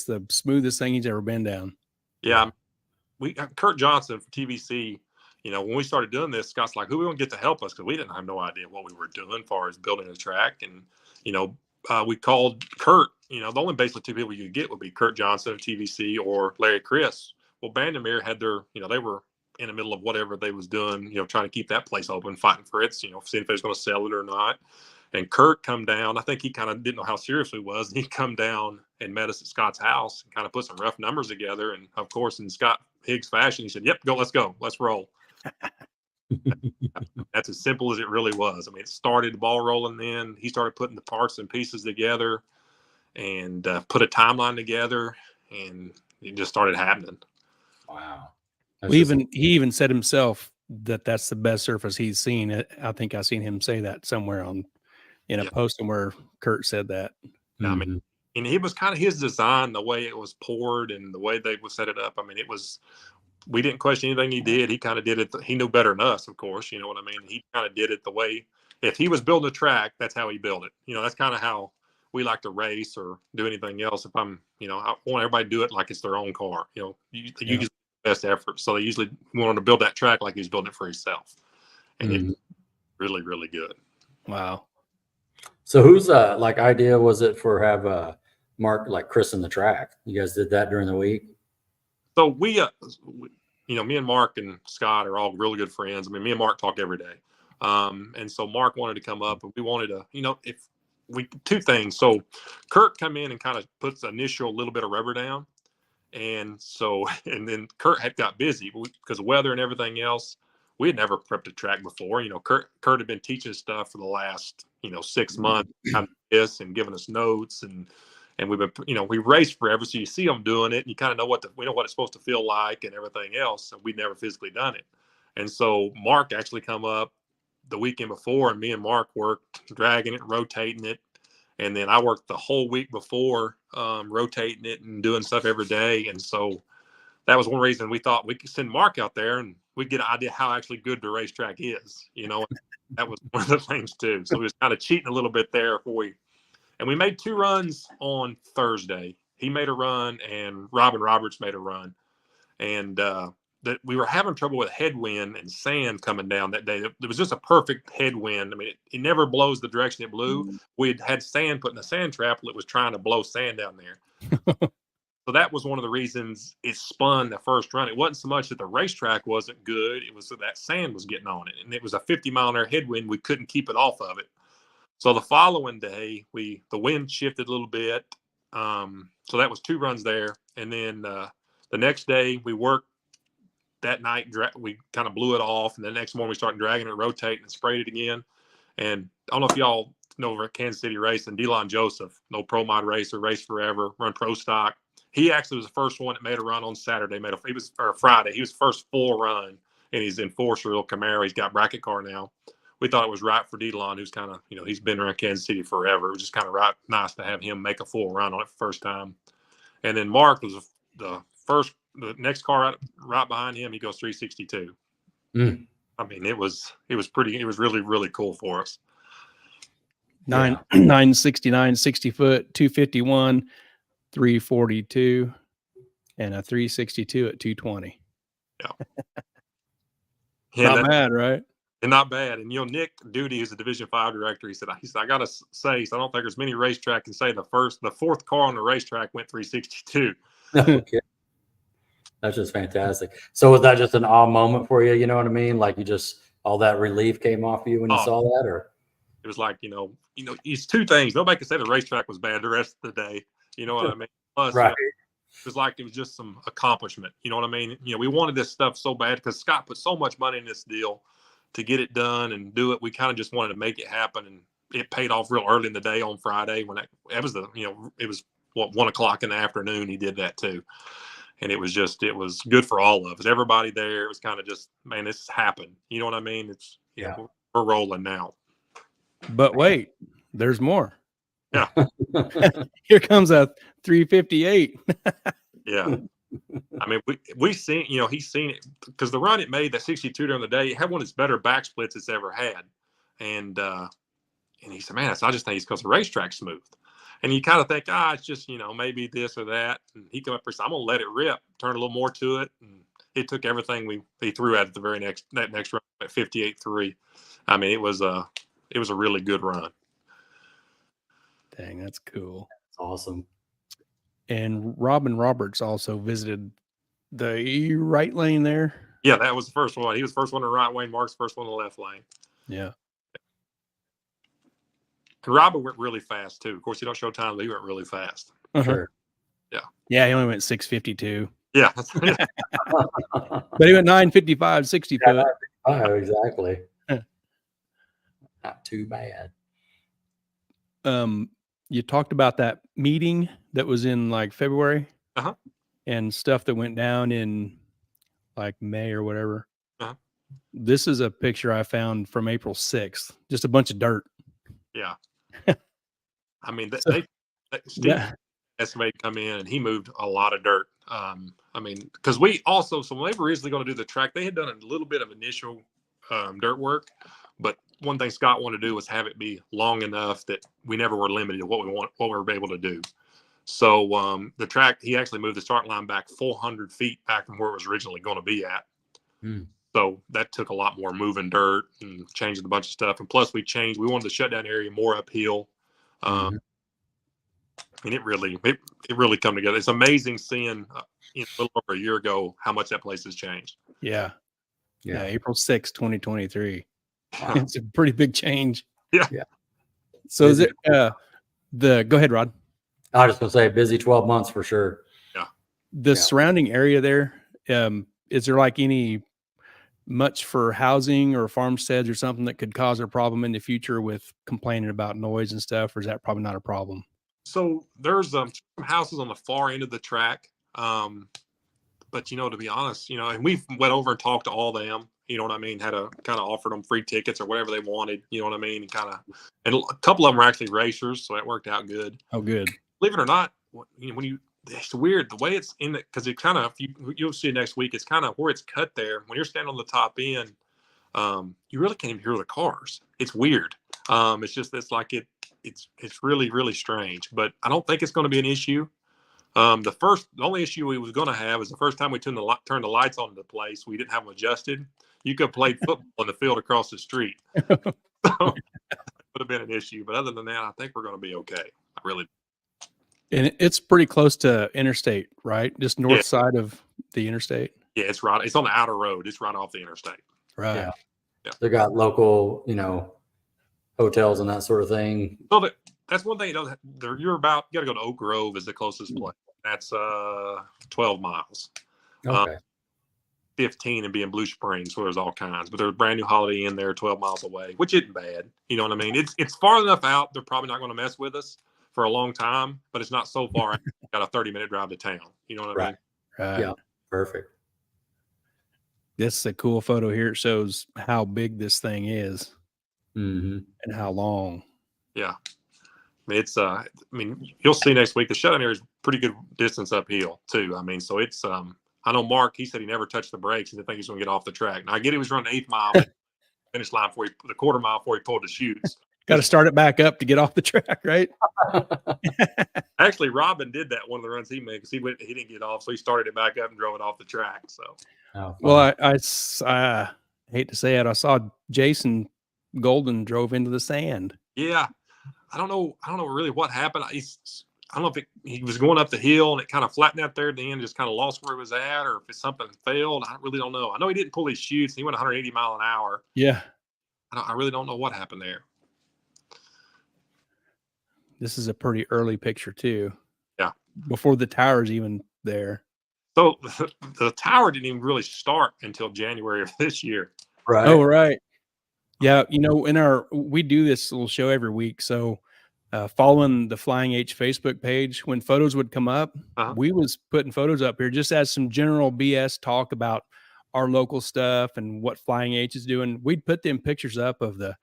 the smoothest thing he's ever been down. Yeah. Kurt Johnson from TVC, you know, when we started doing this, Scott's like, who are we going to get to help us? Because we didn't have no idea what we were doing as far as building a track. And, you know, we called Kurt. You know, the only basically two people you could get would be Kurt Johnson of TVC or Larry Chris. Well, Bandamere had their, you know, they were in the middle of whatever they was doing, you know, trying to keep that place open, fighting for it, you know, seeing if they was going to sell it or not. And Kurt come down. I think he kind of didn't know how serious he was. And he come down and met us at Scott's house and kind of put some rough numbers together. And of course, in Scott Higgs fashion. He said, "Yep, let's go, let's roll." That's as simple as it really was. I mean, it started the ball rolling. Then he started putting the parts and pieces together, and put a timeline together, and it just started happening. Wow. He even said himself that that's the best surface he's seen. I think I seen him say that somewhere in a posting where Kurt said that. I mean, and it was kind of his design, the way it was poured and the way they would set it up. I mean, we didn't question anything he did. He kind of did it. He knew better than us, of course. You know what I mean? He kind of did it the way, if he was building a track, that's how he built it. You know, that's kind of how we like to race or do anything else. If I want everybody to do it like it's their own car. You know, you use the best effort. So they usually wanted to build that track like he was building it for himself. And it's really, really good. Wow. So whose idea was it for have Mark like christen the track? You guys did that during the week? So we me and Mark and Scott are all really good friends. I mean, me and Mark talk every day. And so Mark wanted to come up, and we wanted to, two things. So Kurt come in and kind of puts the initial little bit of rubber down. And then Kurt had got busy because of weather and everything else. We had never prepped a track before. You know, Kurt had been teaching stuff for the last, 6 months, kind of this, and giving us notes, and we've been, we raced forever. So you see them doing it, and you kind of know we know what it's supposed to feel like and everything else. And we'd never physically done it. And so Mark actually come up the weekend before, and me and Mark worked dragging it, rotating it. And then I worked the whole week before, rotating it and doing stuff every day. And so that was one reason we thought we could send Mark out there and we'd get an idea how actually good the racetrack is. That was one of the things too. So we was kind of cheating a little bit there and we made 2 runs on Thursday. He made a run and Robin Roberts made a run. And that we were having trouble with headwind and sand coming down that day. It was just a perfect headwind. I mean, it never blows the direction it blew. We'd had sand put in a sand trap that was trying to blow sand down there. So that was one of the reasons it spun the first run. It wasn't so much that the racetrack wasn't good. It was that sand was getting on it. And it was a 50-mile-an-hour headwind. We couldn't keep it off of it. So the following day, the wind shifted a little bit. So that was 2 runs there. And then the next day we worked that night. We kind of blew it off. And the next morning we started dragging it, rotating, and sprayed it again. And I don't know if y'all know over at Kansas City Racing, Delon Joseph, no pro mod racer, raced forever, run pro stock. He actually was the first one that made a run on Saturday. Friday. He was the first full run, and he's in four-wheel Camaro. He's got bracket car now. We thought it was right for Delon, who's kind of, he's been around Kansas City forever. It was just kind of nice to have him make a full run on it the first time. And then Mark was the next car right behind him. He goes 362. I mean, it was really, really cool for us. 969, 60 foot, 251. 342 and a 362 at 220. Not bad, right? And not bad. And Nick Duty, who's the Division 5 director, he said, I gotta say, I don't think there's many racetrack can say the 4th car on the racetrack went 362. Okay. That's just fantastic. So was that just an awe moment for you? You know what I mean? Like all that relief came off you when you saw that, or it was like, it's 2 things. Nobody can say the racetrack was bad the rest of the day. You know what I mean? Plus, right. It was like it was just some accomplishment. You know what I mean? We wanted this stuff so bad because Scott put so much money in this deal to get it done and do it. We kind of just wanted to make it happen, and it paid off real early in the day on Friday when it was it was 1:00 in the afternoon. He did that too, and it was good for all of us. Everybody there. It was kind of just, man, this happened. You know what I mean? It's we're rolling now. But wait, there's more. Yeah. Here comes a 358. Yeah. I mean, we seen, he's seen it because the run it made, that 62 during the day, it had one of its better back splits it's ever had. And he said, man, I just think it's because the racetrack's smooth. And you kind of think, it's just, maybe this or that. And he come up and said, I'm going to let it rip, turn a little more to it. And it took everything he threw at it that next run at 58.3. I mean, it was a really good run. Dang, that's cool. That's awesome. And Robin Roberts also visited the right lane there. Yeah, that was the first one. He was the first one in the right lane. Mark's the first one in the left lane. Yeah. And Robin went really fast too. Of course, he don't show time, but he went really fast. Sure. Yeah. Yeah, he only went 652. Yeah. But he went 955, 60 foot. Oh, exactly. Not too bad. You talked about that meeting that was in like February Uh-huh. and stuff that went down in like May or whatever. Uh-huh. This is a picture I found from April 6th. Just a bunch of dirt. Yeah. I mean, So, Steve estimated come in and he moved a lot of dirt. I mean, because when they were originally going to do the track, they had done a little bit of initial dirt work, but one thing Scott wanted to do was have it be long enough that we never were limited to what we were able to do. So the track, he actually moved the start line back 400 feet back from where it was originally going to be at. So that took a lot more moving dirt and changing a bunch of stuff. And plus we wanted the shutdown area more uphill. And it really come together. It's amazing seeing a little over a year ago how much that place has changed. Yeah. April 6th, 2023. Wow. It's a pretty big change. Yeah. So is it go ahead, Rod. I was just gonna say busy 12 months for sure. Yeah. The surrounding area there, is there like any much for housing or farmsteads or something that could cause a problem in the future with complaining about noise and stuff, or is that probably not a problem? So there's some houses on the far end of the track. But to be honest, and we've went over and talked to all them, you know what I mean? Had to kind of offered them free tickets or whatever they wanted, you know what I mean? And a couple of them were actually racers, so that worked out good. Oh, good. Believe it or not, it's weird the way it's in it, because it kind of, you'll see it next week, it's kind of where it's cut there. When you're standing on the top end, you really can't even hear the cars. It's weird. It's really, really strange, but I don't think it's going to be an issue. The only issue we was going to have is the first time we turned the lights on the place, we didn't have them adjusted. You could have played football in the field across the street. So that would have been an issue. But other than that, I think we're going to be okay. I really. And it's pretty close to interstate, right? Just north side of the interstate. Yeah, it's right. It's on the outer road. It's right off the interstate. Right. Yeah. They got local, hotels and that sort of thing. So that's one thing. You got to go to Oak Grove is the closest place. That's 12 miles. Okay. 15 and be in Blue Springs, where there's all kinds. But there's a brand new Holiday Inn there 12 miles away, which isn't bad. You know what I mean? It's far enough out. They're probably not going to mess with us for a long time, but it's not so far. Got a 30-minute drive to town. You know what I mean? Right. Yeah. Perfect. This is a cool photo here. It shows how big this thing is and how long. Yeah. You'll see next week. The shutdown area is pretty good distance uphill too. So it's I know Mark, he said he never touched the brakes. He didn't think he was going to get off the track. Now I get he was running 8th mile, finish line the quarter mile before he pulled the chutes. Got to start it back up to get off the track, right? Actually, Robin did that one of the runs he made because he didn't get off, so he started it back up and drove it off the track. So, well, I hate to say it, I saw Jason Golden drove into the sand. Yeah, I don't know really what happened. I don't know if he was going up the hill and it kind of flattened out there at the end, just kind of lost where he was at, or if it's something failed. I really don't know. I know he didn't pull his chutes. He went 180 mile an hour. Yeah, I really don't know what happened there. This is a pretty early picture too. Yeah. Before the tower's even there. So the tower didn't even really start until January of this year. Right. Oh, right. Yeah. We do this little show every week. So following the Fling H Facebook page, when photos would come up, we was putting photos up here just as some general BS talk about our local stuff and what Fling H is doing. We'd put them pictures up of the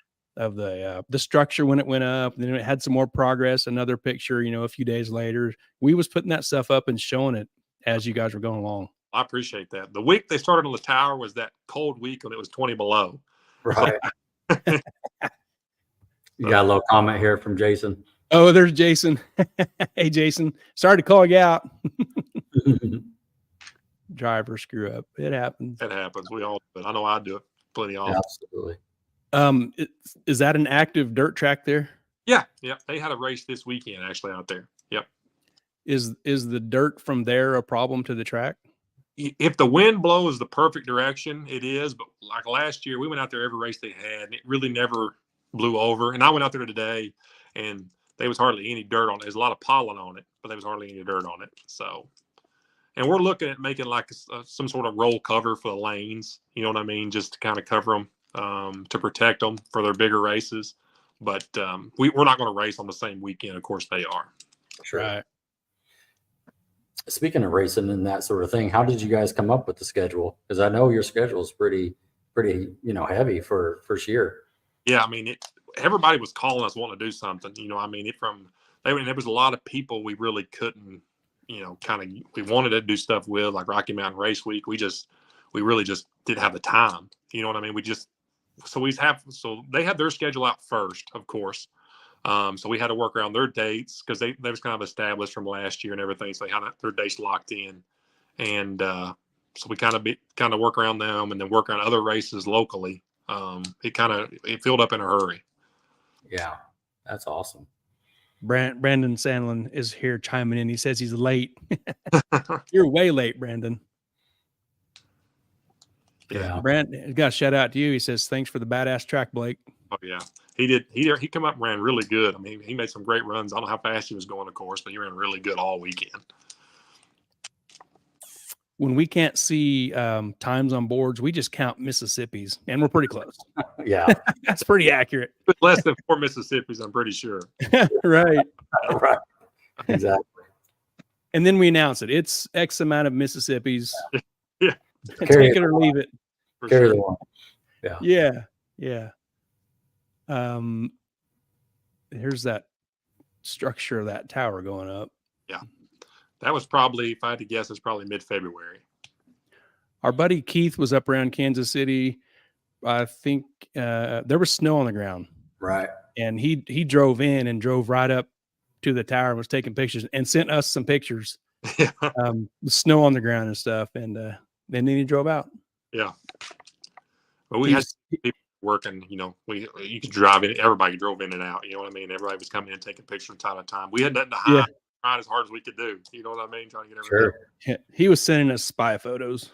structure when it went up, and then it had some more progress. Another picture, a few days later, we was putting that stuff up and showing it as you guys were going along. I appreciate that. The week they started on the tower was that cold week when it was 20 below. Right. You got a little comment here from Jason. Oh, there's Jason. Hey, Jason. Sorry to call you out. Driver screw up. It happens. It happens. We all do it. I know I do it plenty often. Absolutely. Is that an active dirt track there? Yeah. They had a race this weekend actually out there. Yep. Is the dirt from there a problem to the track? If the wind blows the perfect direction, it is. But like last year, we went out there every race they had, and it really never blew over. And I went out there today, and there was hardly any dirt on it. There's a lot of pollen on it, but there was hardly any dirt on it. So, And we're looking at making like some sort of roll cover for the lanes. You know what I mean? Just to kind of cover them to protect them for their bigger races. But we're not going to race on the same weekend. Of course, they are. Sure. Right. Speaking of racing and that sort of thing, how did you guys come up with the schedule? Because I know your schedule is pretty heavy for first year. Yeah, I mean, everybody was calling us wanting to do something. I mean, there was a lot of people we really couldn't, we wanted to do stuff with, like Rocky Mountain Race Week. We really just didn't have the time. You know what I mean? So they had their schedule out first, of course. So we had to work around their dates because they was kind of established from last year and everything. So they had their dates locked in, and so we kind of work around them and then work around other races locally. It filled up in a hurry. Yeah, that's awesome. Brandon Sandlin is here chiming in. He says he's late. You're way late, Brandon. Yeah. Brandon, got a shout out to you. He says, thanks for the badass track, Blake. Oh yeah. He did. He come up and ran really good. I mean, he made some great runs. I don't know how fast he was going, of course, but he ran really good all weekend. When we can't see times on boards, we just count Mississippi's, and we're pretty close. Yeah. That's pretty accurate. Less than 4 Mississippi's, I'm pretty sure. Right. Right. Exactly. And then we announce it. It's X amount of Mississippi's. Yeah. Take it or leave it. Carry the one. Yeah. Yeah. Here's that structure of that tower going up. Yeah. That was probably, if I had to guess, it's probably mid-February. Our buddy Keith was up around Kansas City. I think there was snow on the ground. Right. And he drove in and drove right up to the tower and was taking pictures and sent us some pictures. Yeah. The snow on the ground and stuff. And then he drove out. Yeah. But we had people working, you could drive in, everybody drove in and out. You know what I mean? Everybody was coming in, taking pictures from time to time. We had nothing to hide. Yeah. As hard as we could do. You know what I mean? Trying to get everything. Sure. Yeah, he was sending us spy photos.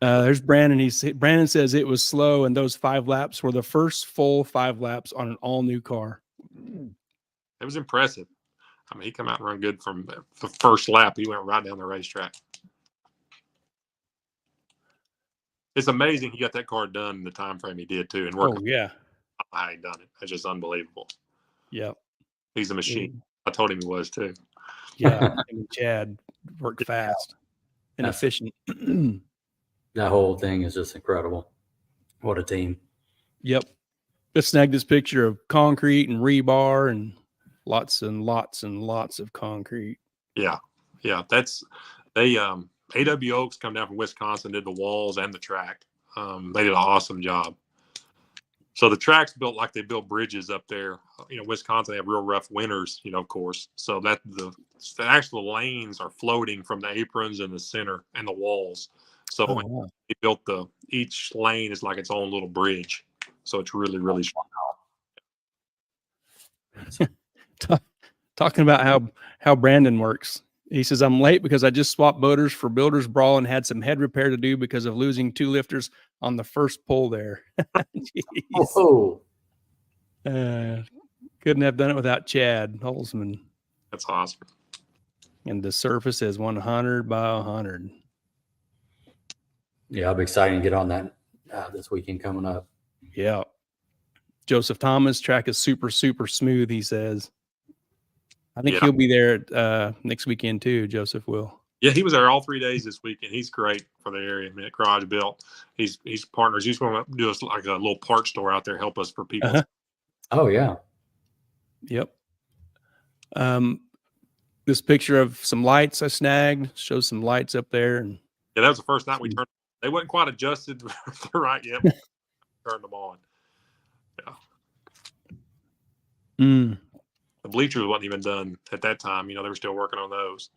There's Brandon. Brandon says it was slow, and those 5 laps were the first full 5 laps on an all-new car. It was impressive. I mean, he came out and run good from the first lap. He went right down the racetrack. It's amazing he got that car done in the time frame he did too, and working. Oh yeah, how he done it. It's just unbelievable. Yep. He's a machine. I told him he was too. Yeah, and Chad worked fast and efficient. That whole thing is just incredible. What a team. Yep. Just snagged this picture of concrete and rebar and lots and lots and lots of concrete. Yeah. They AW Oaks come down from Wisconsin, did the walls and the track. They did an awesome job. So the track's built like they build bridges up there. Wisconsin, they have real rough winters, of course. So that the actual lanes are floating from the aprons in the center and the walls. So they built each lane is like its own little bridge. So it's really, really strong. Talking about how Brandon works. He says, I'm late because I just swapped motors for Builder's Brawl and had some head repair to do because of losing 2 lifters on the first pull there. Oh. Couldn't have done it without Chad Holzman. That's awesome. And the surface is 100 by 100. Yeah, I'll be excited to get on that this weekend coming up. Yeah. Joseph Thomas, track is super, super smooth, he says. I think he'll be there next weekend too. Joseph will. Yeah, he was there all 3 days this weekend. He's great for the area. I mean, at Garage Built, he's partners. He's going to do us like a little part store out there, help us for people. Uh-huh. Oh yeah. Yep. This picture of some lights I snagged shows some lights up there, and yeah, that was the first night we turned. They wasn't quite adjusted right yet. Turned them on. Yeah. The bleachers wasn't even done at that time. They were still working on those.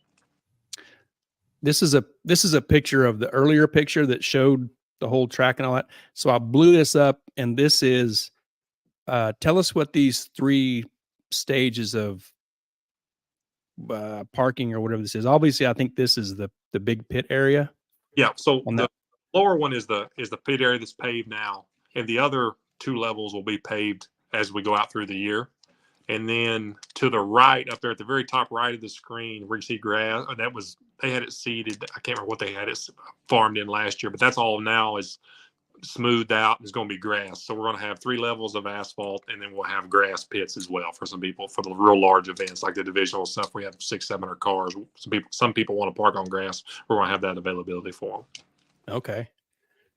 This is a picture of the earlier picture that showed the whole track and all that. So I blew this up, and this is tell us what these 3 stages of parking or whatever this is. Obviously, I think this is the big pit area. Yeah. So the lower one is the pit area that's paved now, and the other 2 levels will be paved as we go out through the year. And then to the right, up there at the very top right of the screen, where you see grass, they had it seeded. I can't remember what they had it farmed in last year, but that's all now is smoothed out and it's going to be grass. So we're going to have 3 levels of asphalt, and then we'll have grass pits as well for some people for the real large events like the divisional stuff. We have 600-700 cars. Some people want to park on grass. We're going to have that availability for them. Okay.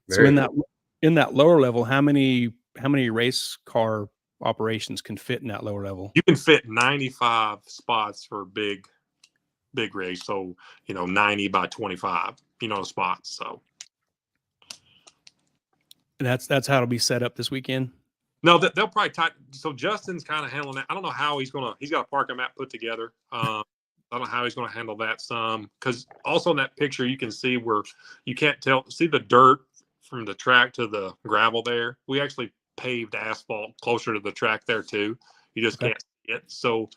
Very So cool. in that lower level, how many race car operations can fit in that lower level? You can fit 95 spots for big race. So 90 by 25 spots. So that's how it'll be set up this weekend. no, they'll probably so Justin's kind of handling that. I don't know how he's got a parking map put together. I don't know how he's going to handle that some, because also in that picture you can see where you can't see the dirt from the track to the gravel there. We actually paved asphalt closer to the track there too. You just can't see it. So,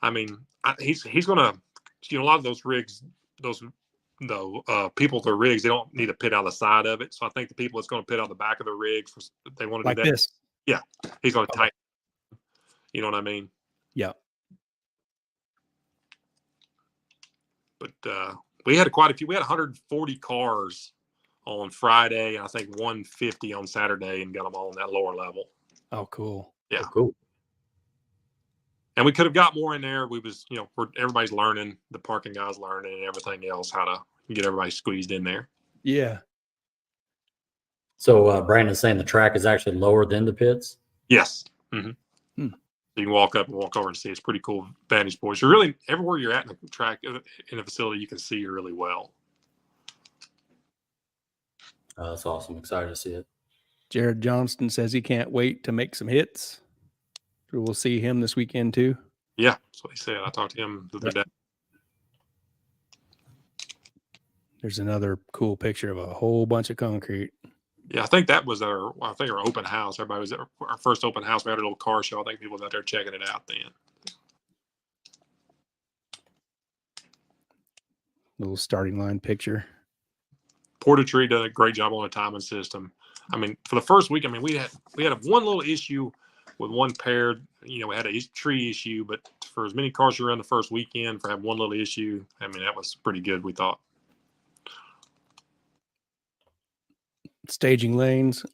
I mean, he's going to, a lot of those rigs, people with the rigs, they don't need to pit out the side of it. So I think the people that's going to pit out the back of the rigs, they want to like do that. This. Yeah, he's going to tighten. You know what I mean? Yeah. But we had quite a few. We had 140 cars on Friday, and I think 150 on Saturday, and got them all in that lower level. Oh, cool. Yeah, cool. And we could have got more in there. We was, everybody's learning, the parking guys learning, and everything else, how to get everybody squeezed in there. Yeah. So Brandon's saying the track is actually lower than the pits? Yes. Mm-hmm. You can walk up and walk over and see. It's pretty cool vantage points. You're really, everywhere you're at in the track, in the facility, you can see really well. That's awesome. Excited to see it. Jared Johnston says he can't wait to make some hits. We'll see him this weekend too. Yeah, that's what he said. I talked to him the other day. There's another cool picture of a whole bunch of concrete. Yeah, I think that was our open house. Everybody was at our first open house. We had a little car show. I think people was out there checking it out then. Little starting line picture. Portatree did a great job on the timing system. I mean, for the first week, I mean, we had one little issue with one pair. We had a tree issue, but for as many cars around the first weekend, for having one little issue, I mean, that was pretty good, we thought. Staging lanes.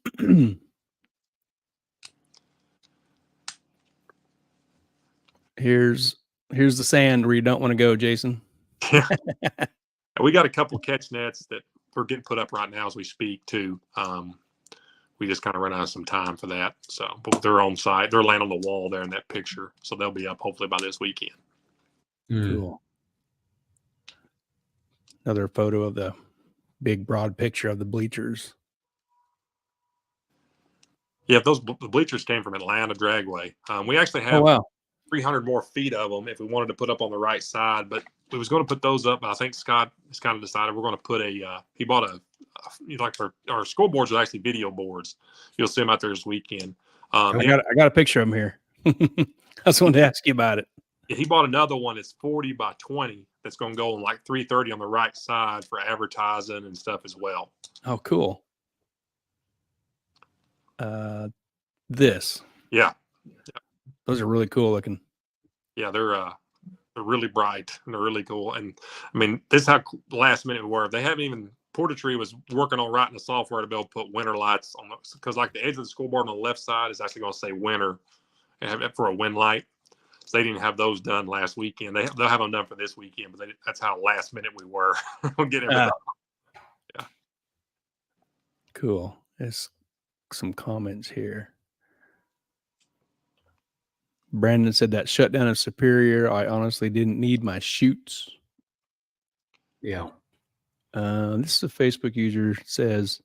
Here's the sand where you don't want to go, Jason. We got a couple catch nets that we're getting put up right now as we speak too. We just kind of run out of some time for that. So, but they're on site. They're laying on the wall there in that picture. So they'll be up hopefully by this weekend. Cool. Another photo of the big broad picture of the bleachers. Yeah, the bleachers came from Atlanta Dragway. We actually have 300 more feet of them if we wanted to put up on the right side, but we was going to put those up. But I think Scott has kind of decided we're going to put he bought our scoreboards are actually video boards. You'll see them out there this weekend. I got a picture of them here. I just wanted to ask you about it. He bought another one that's 40 by 20 that's going to go on like 330 on the right side for advertising and stuff as well. Oh, cool. This. Yeah. Those are really cool looking. Yeah, they're really bright and they're really cool. And I mean, this is how last minute we were. They haven't even Portatree was working on writing the software to be able to put winter lights on those, because like the edge of the scoreboard on the left side is actually going to say winter and have it for a wind light. So they didn't have those done last weekend. They'll have them done for this weekend, but that's how last minute we were. Getting everything. Yeah. Cool. There's some comments here. Brandon said that shutdown of Superior, I honestly didn't need my chutes. Yeah. This is a Facebook user says,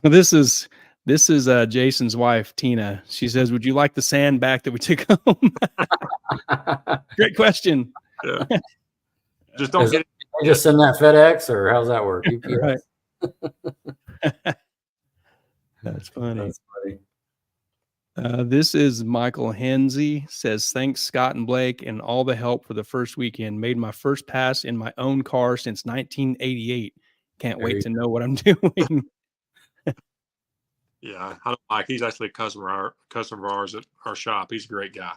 this is Jason's wife, Tina. She says, would you like the sand back that we took home? Great question. Yeah. Just don't get it. Just send that FedEx, or how's that work? Right. That's funny. That's funny. This is Michael Hensey, says, thanks Scott and Blake and all the help for the first weekend. Made my first pass in my own car since 1988. Can't wait to know what I'm doing. Yeah, I don't like. He's actually a customer of ours at our shop. He's a great guy.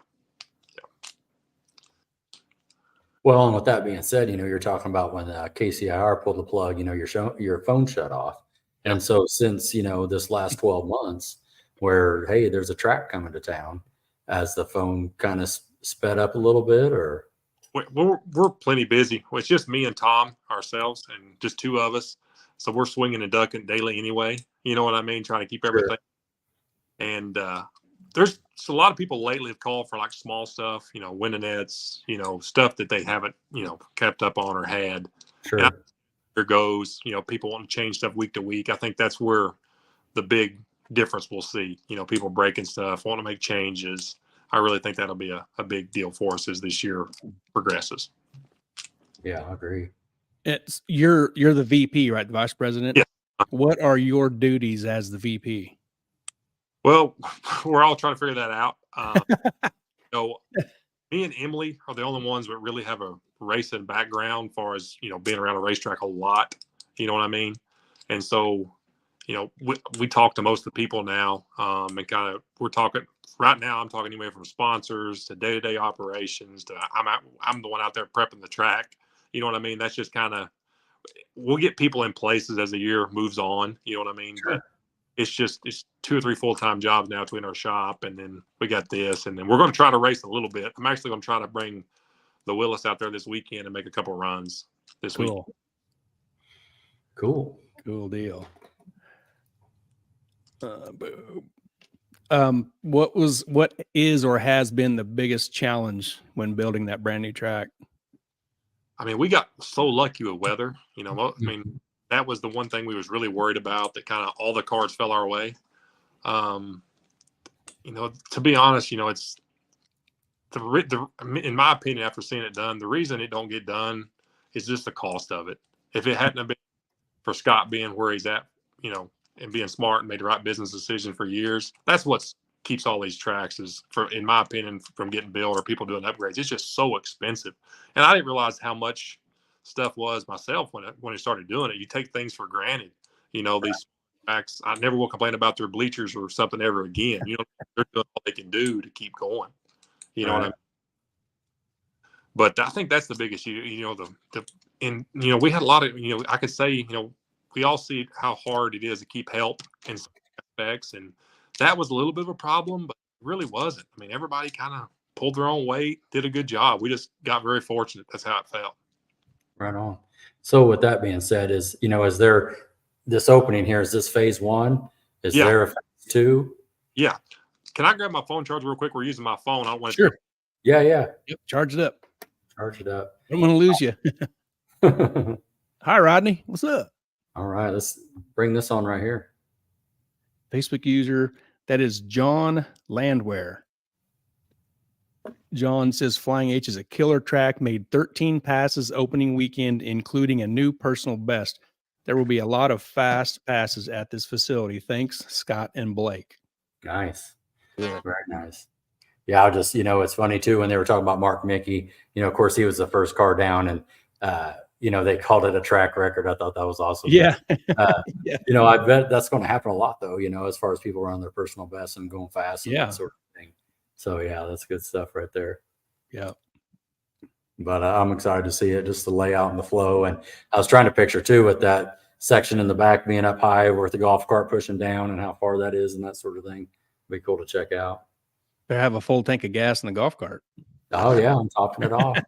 Well, and with that being said, you're talking about when KCIR pulled the plug, your phone shut off. Yep. And so since, this last 12 months where, hey, there's a track coming to town, as the phone kind of sped up a little bit, or? We're plenty busy. Well, it's just me and Tom ourselves and just two of us. So we're swinging and ducking daily anyway. You know what I mean? Trying to keep everything. And there's a lot of people lately have called for like small stuff, windownettes, stuff that they haven't, kept up on or had. Sure. And there goes, people want to change stuff week to week. I think that's where the big difference we'll see. People breaking stuff, want to make changes. I really think that'll be a big deal for us as this year progresses. Yeah, I agree. You're the VP, right? The vice president. Yeah. What are your duties as the VP? Well, we're all trying to figure that out. Me and Emily are the only ones that really have a racing background, as far as being around a racetrack a lot. You know what I mean? And so, we talk to most of the people now, and kind of we're talking right now. I'm talking anywhere from sponsors to day-to-day operations to I'm the one out there prepping the track. You know what I mean? That's just kind of, we'll get people in places as the year moves on. You know what I mean? Sure. But it's 2 or 3 full-time jobs now between our shop, and then we got this, and then we're going to try to race a little bit. I'm actually going to try to bring the Willis out there this weekend and make a couple of runs this week. Cool deal. What is or has been the biggest challenge when building that brand new track? I mean, we got so lucky with weather. I mean, that was the one thing we was really worried about, that kind of all the cards fell our way. To be honest, it's in my opinion, after seeing it done, the reason it don't get done is just the cost of it. If it hadn't been for Scott being where he's at, and being smart and made the right business decision for years, that's what keeps all these tracks, is, in my opinion, from getting built or people doing upgrades. It's just so expensive. And I didn't realize how much stuff was myself when I started doing it. You take things for granted. These tracks, I never will complain about their bleachers or something ever again. They're doing all they can do to keep going. You know what I mean? But I think that's the big issue. We had a lot of, I could say, we all see how hard it is to keep help in some aspects, and that was a little bit of a problem, but it really wasn't. I mean, everybody kind of pulled their own weight, did a good job. We just got very fortunate. That's how it felt. Right on. So with that being said, is there this opening here? Is this phase 1? Is there a phase 2? Yeah. Can I grab my phone charger real quick? We're using my phone. I don't want to. Sure. Yeah. Yep. Charge it up. I don't want to lose you. Hi, Rodney. What's up? All right. Let's bring this on right here. Facebook user, that is John Landwehr. John says Flying H is a killer track, made 13 passes opening weekend, including a new personal best. There will be a lot of fast passes at this facility. Thanks, Scott and Blake. Nice. Yeah. Very nice. Yeah, I'll just, it's funny too, when they were talking about Mark Mickey, of course he was the first car down, and, they called it a track record. I thought that was awesome. Yeah. Yeah. I bet that's going to happen a lot though, as far as people running their personal best and going fast and that sort of thing. So yeah, that's good stuff right there. Yeah. But I'm excited to see it, just the layout and the flow. And I was trying to picture too, with that section in the back being up high with the golf cart pushing down, and how far that is and that sort of thing. Be cool to check out. They have a full tank of gas in the golf cart. Oh yeah, I'm topping it off.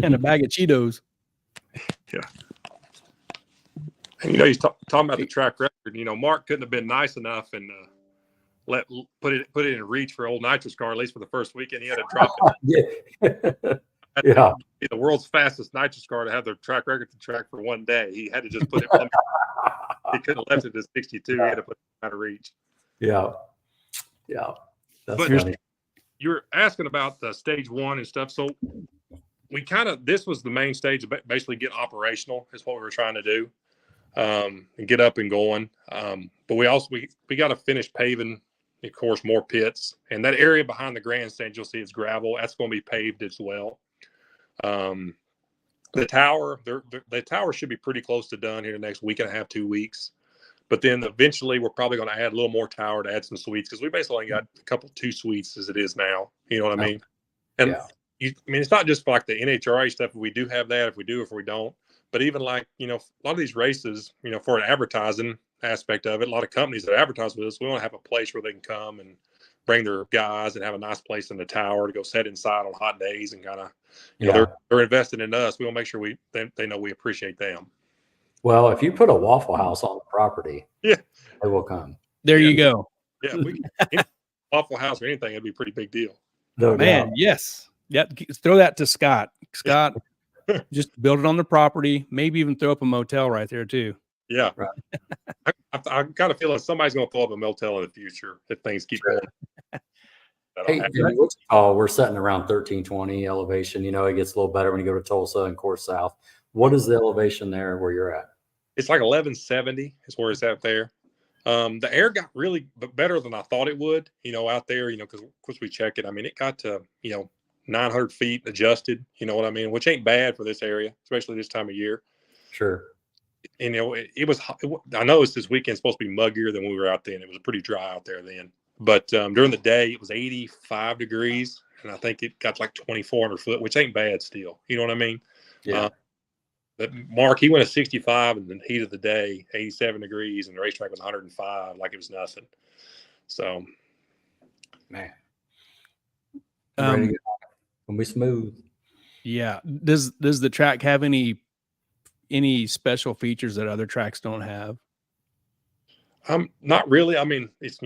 And a bag of Cheetos. Yeah. And he's talking about the track record. Mark couldn't have been nice enough and put it in reach for old nitrous car, at least for the first weekend. He had to drop it. Yeah. The world's fastest nitrous car to have their track record to track for one day. He had to just put it. He couldn't have left it to 62. He had to put it out of reach. Yeah. Yeah. That's but funny. You're asking about the stage 1 and stuff. So this was the main stage, basically get operational is what we were trying to do, and get up and going. But we got to finish paving, of course, more pits, and that area behind the grandstand, you'll see it's gravel. That's going to be paved as well. The tower should be pretty close to done here the next week and a half, 2 weeks. But then eventually we're probably going to add a little more tower to add some suites, because we basically only got 2 suites as it is now. You know what I mean? And I mean, it's not just like the NHRA stuff. We do have that if we do, if we don't. But even like, a lot of these races, for an advertising aspect of it, a lot of companies that advertise with us, we want to have a place where they can come and bring their guys and have a nice place in the tower to go sit inside on hot days and kind of, they're invested in us. We want to make sure they know we appreciate them. Well, if you put a Waffle House on the property, yeah, they will come. There you go. Yeah, if we Waffle House or anything, it'd be a pretty big deal. No Man, doubt. yes. Yeah, throw that to Scott. Scott, just build it on the property. Maybe even throw up a motel right there too. Yeah, right. I got a feeling somebody's going to throw up a motel in the future if things keep going. Hey, in Wichita, we're setting around 1320 elevation. It gets a little better when you go to Tulsa and Course South. What is the elevation there where you're at? It's like 1170 is where it's at there. The air got really better than I thought it would, out there, because of course we check it. I mean, it got to, 900 feet adjusted, you know what I mean? Which ain't bad for this area, especially this time of year. Sure. And, it was, I know it's this weekend supposed to be muggier than we were out then. It was pretty dry out there then. But during the day, it was 85 degrees. And I think it got like 2,400 foot, which ain't bad still. You know what I mean? Yeah. But Mark, he went at 65 in the heat of the day, 87 degrees, and the racetrack was 105, like it was nothing. So, man, gonna be smooth. Yeah. Does the track have any special features that other tracks don't have? Not really. I mean, it's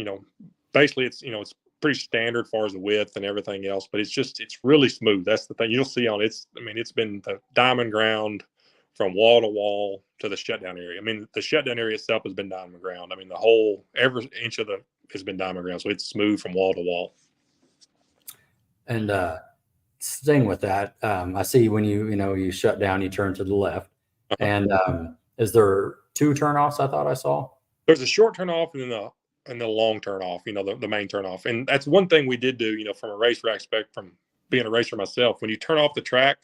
basically it's pretty standard as far as the width and everything else, but it's really smooth. That's the thing you'll see on it. It's been the diamond ground from wall to wall to the shutdown area. I mean, the shutdown area itself has been diamond ground. I mean, every inch of has been diamond ground, so it's smooth from wall to wall. And staying with that, I see when you shut down, you turn to the left. And is there 2 turnoffs? I thought I saw. There's a short turnoff and the long turnoff. The main turnoff, and that's one thing we did do. From a racer aspect, from being a racer myself, when you turn off the track,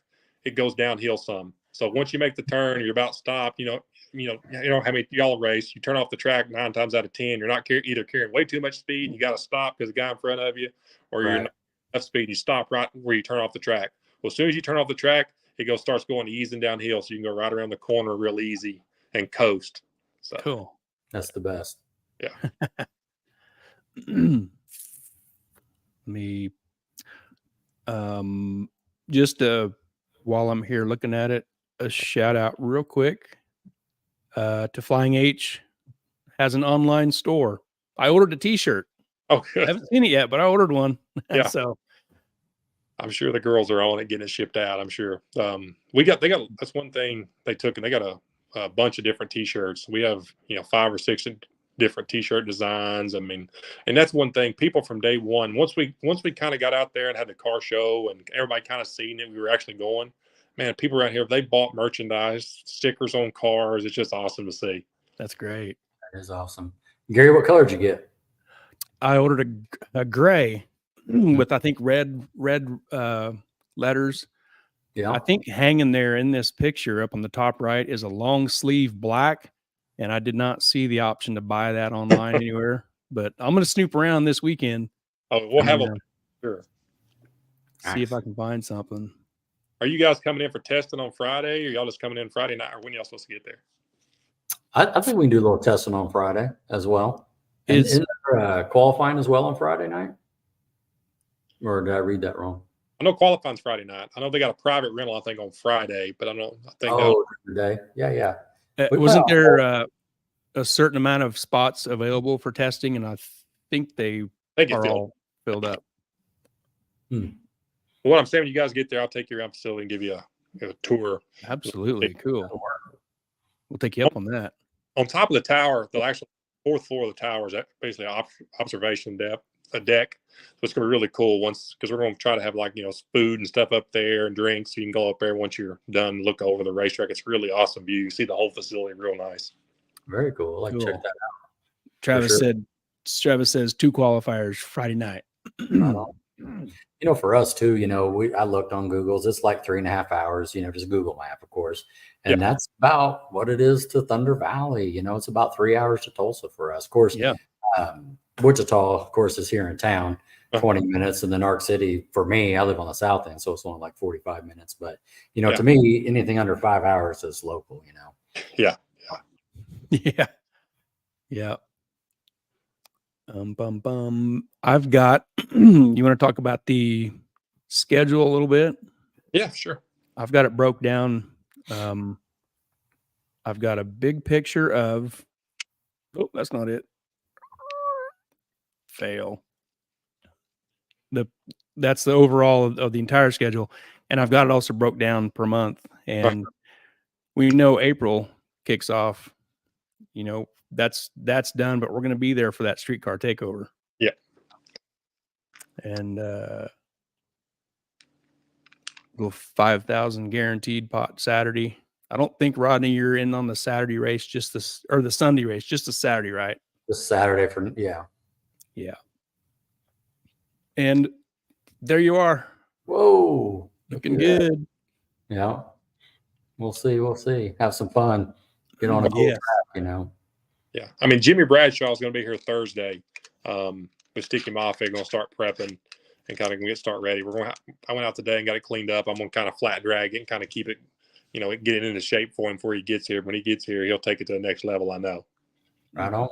it goes downhill some. So once you make the turn, you're about stopped. How many y'all race? You turn off the track 9 times out of 10. You're not either carrying way too much speed. You got to stop because the guy in front of you, or you're not enough speed. You stop right where you turn off the track. Well, as soon as you turn off the track, it starts going easing downhill, so you can go right around the corner real easy and coast. So cool. That's the best. Yeah. Me, just while I'm here looking at it, a shout out real quick to Fling H has an online store. I ordered a t-shirt. Oh, good. I haven't seen it yet, but I ordered one. Yeah. So I'm sure the girls are on it, getting it shipped out. I'm sure. They got that's one thing they took, and they got a bunch of different t-shirts. We have 5 or 6 different t-shirt designs. I mean, and that's one thing. People from day one, once we kind of got out there and had the car show, and everybody kind of seen it, we were actually going. Man, people around here, they bought merchandise, stickers on cars. It's just awesome to see. that's great. That is awesome. Gary, what color did you get? I ordered a gray with, I think, red letters. Yeah. I think hanging there in this picture up on the top right is a long sleeve black, and I did not see the option to buy that online anywhere. But I'm going to snoop around this weekend. Oh, we'll have sure. See if I can find something. Are you guys coming in for testing on Friday, or y'all just coming in Friday night, or when y'all supposed to get there? I think we can do a little testing on Friday as well. Is there qualifying as well on Friday night? Or did I read that wrong? I know qualifying's Friday night. I know they got a private rental, I think, on Friday, but I think today. Yeah. Wasn't there a certain amount of spots available for testing? And I think they are all filled up. What I'm saying, when you guys get there, I'll take you around the facility and give you a tour. Absolutely. Cool. We'll take you up on that. On top of the tower, the actual 4th floor of the tower is basically observation deck. So it's going to be really cool because we're going to try to have food and stuff up there and drinks. So you can go up there once you're done, look over the racetrack. It's really awesome view. You see the whole facility real nice. Very cool. I'd like to check that out. Travis says 2 qualifiers Friday night. For us too, I looked on Google's, it's like 3.5 hours, just Google Map, of course. And that's about what it is to Thunder Valley. It's about 3 hours to Tulsa for us. Of course, Wichita, of course, is here in town. 20 minutes. And then Arc City, for me, I live on the south end, so it's only like 45 minutes. But, Yeah. to me, anything under 5 hours is local, Yeah. Yeah. Yeah. I've got, you want to talk about the schedule a little bit? Yeah, sure. I've got it broke down. I've got a big picture of, oh, that's not it. Fail. That's the overall of the entire schedule. And I've got it also broke down per month. And we know April kicks off, that's done, but we're going to be there for that streetcar takeover. Yeah. And, little 5,000 guaranteed pot Saturday. I don't think, Rodney, you're in on the Saturday race, or the Sunday race, just the Saturday, right? This Saturday yeah. Yeah. And there you are. Whoa. Looking good. Yeah. We'll see. Have some fun. Get on a cool track, Yeah. I mean, Jimmy Bradshaw is going to be here Thursday. We stick him off. They're going to start prepping and kind of start ready. I went out today and got it cleaned up. I'm going to kind of flat drag it and kind of keep it, get it into shape for him before he gets here. When he gets here, he'll take it to the next level, I know. Right on.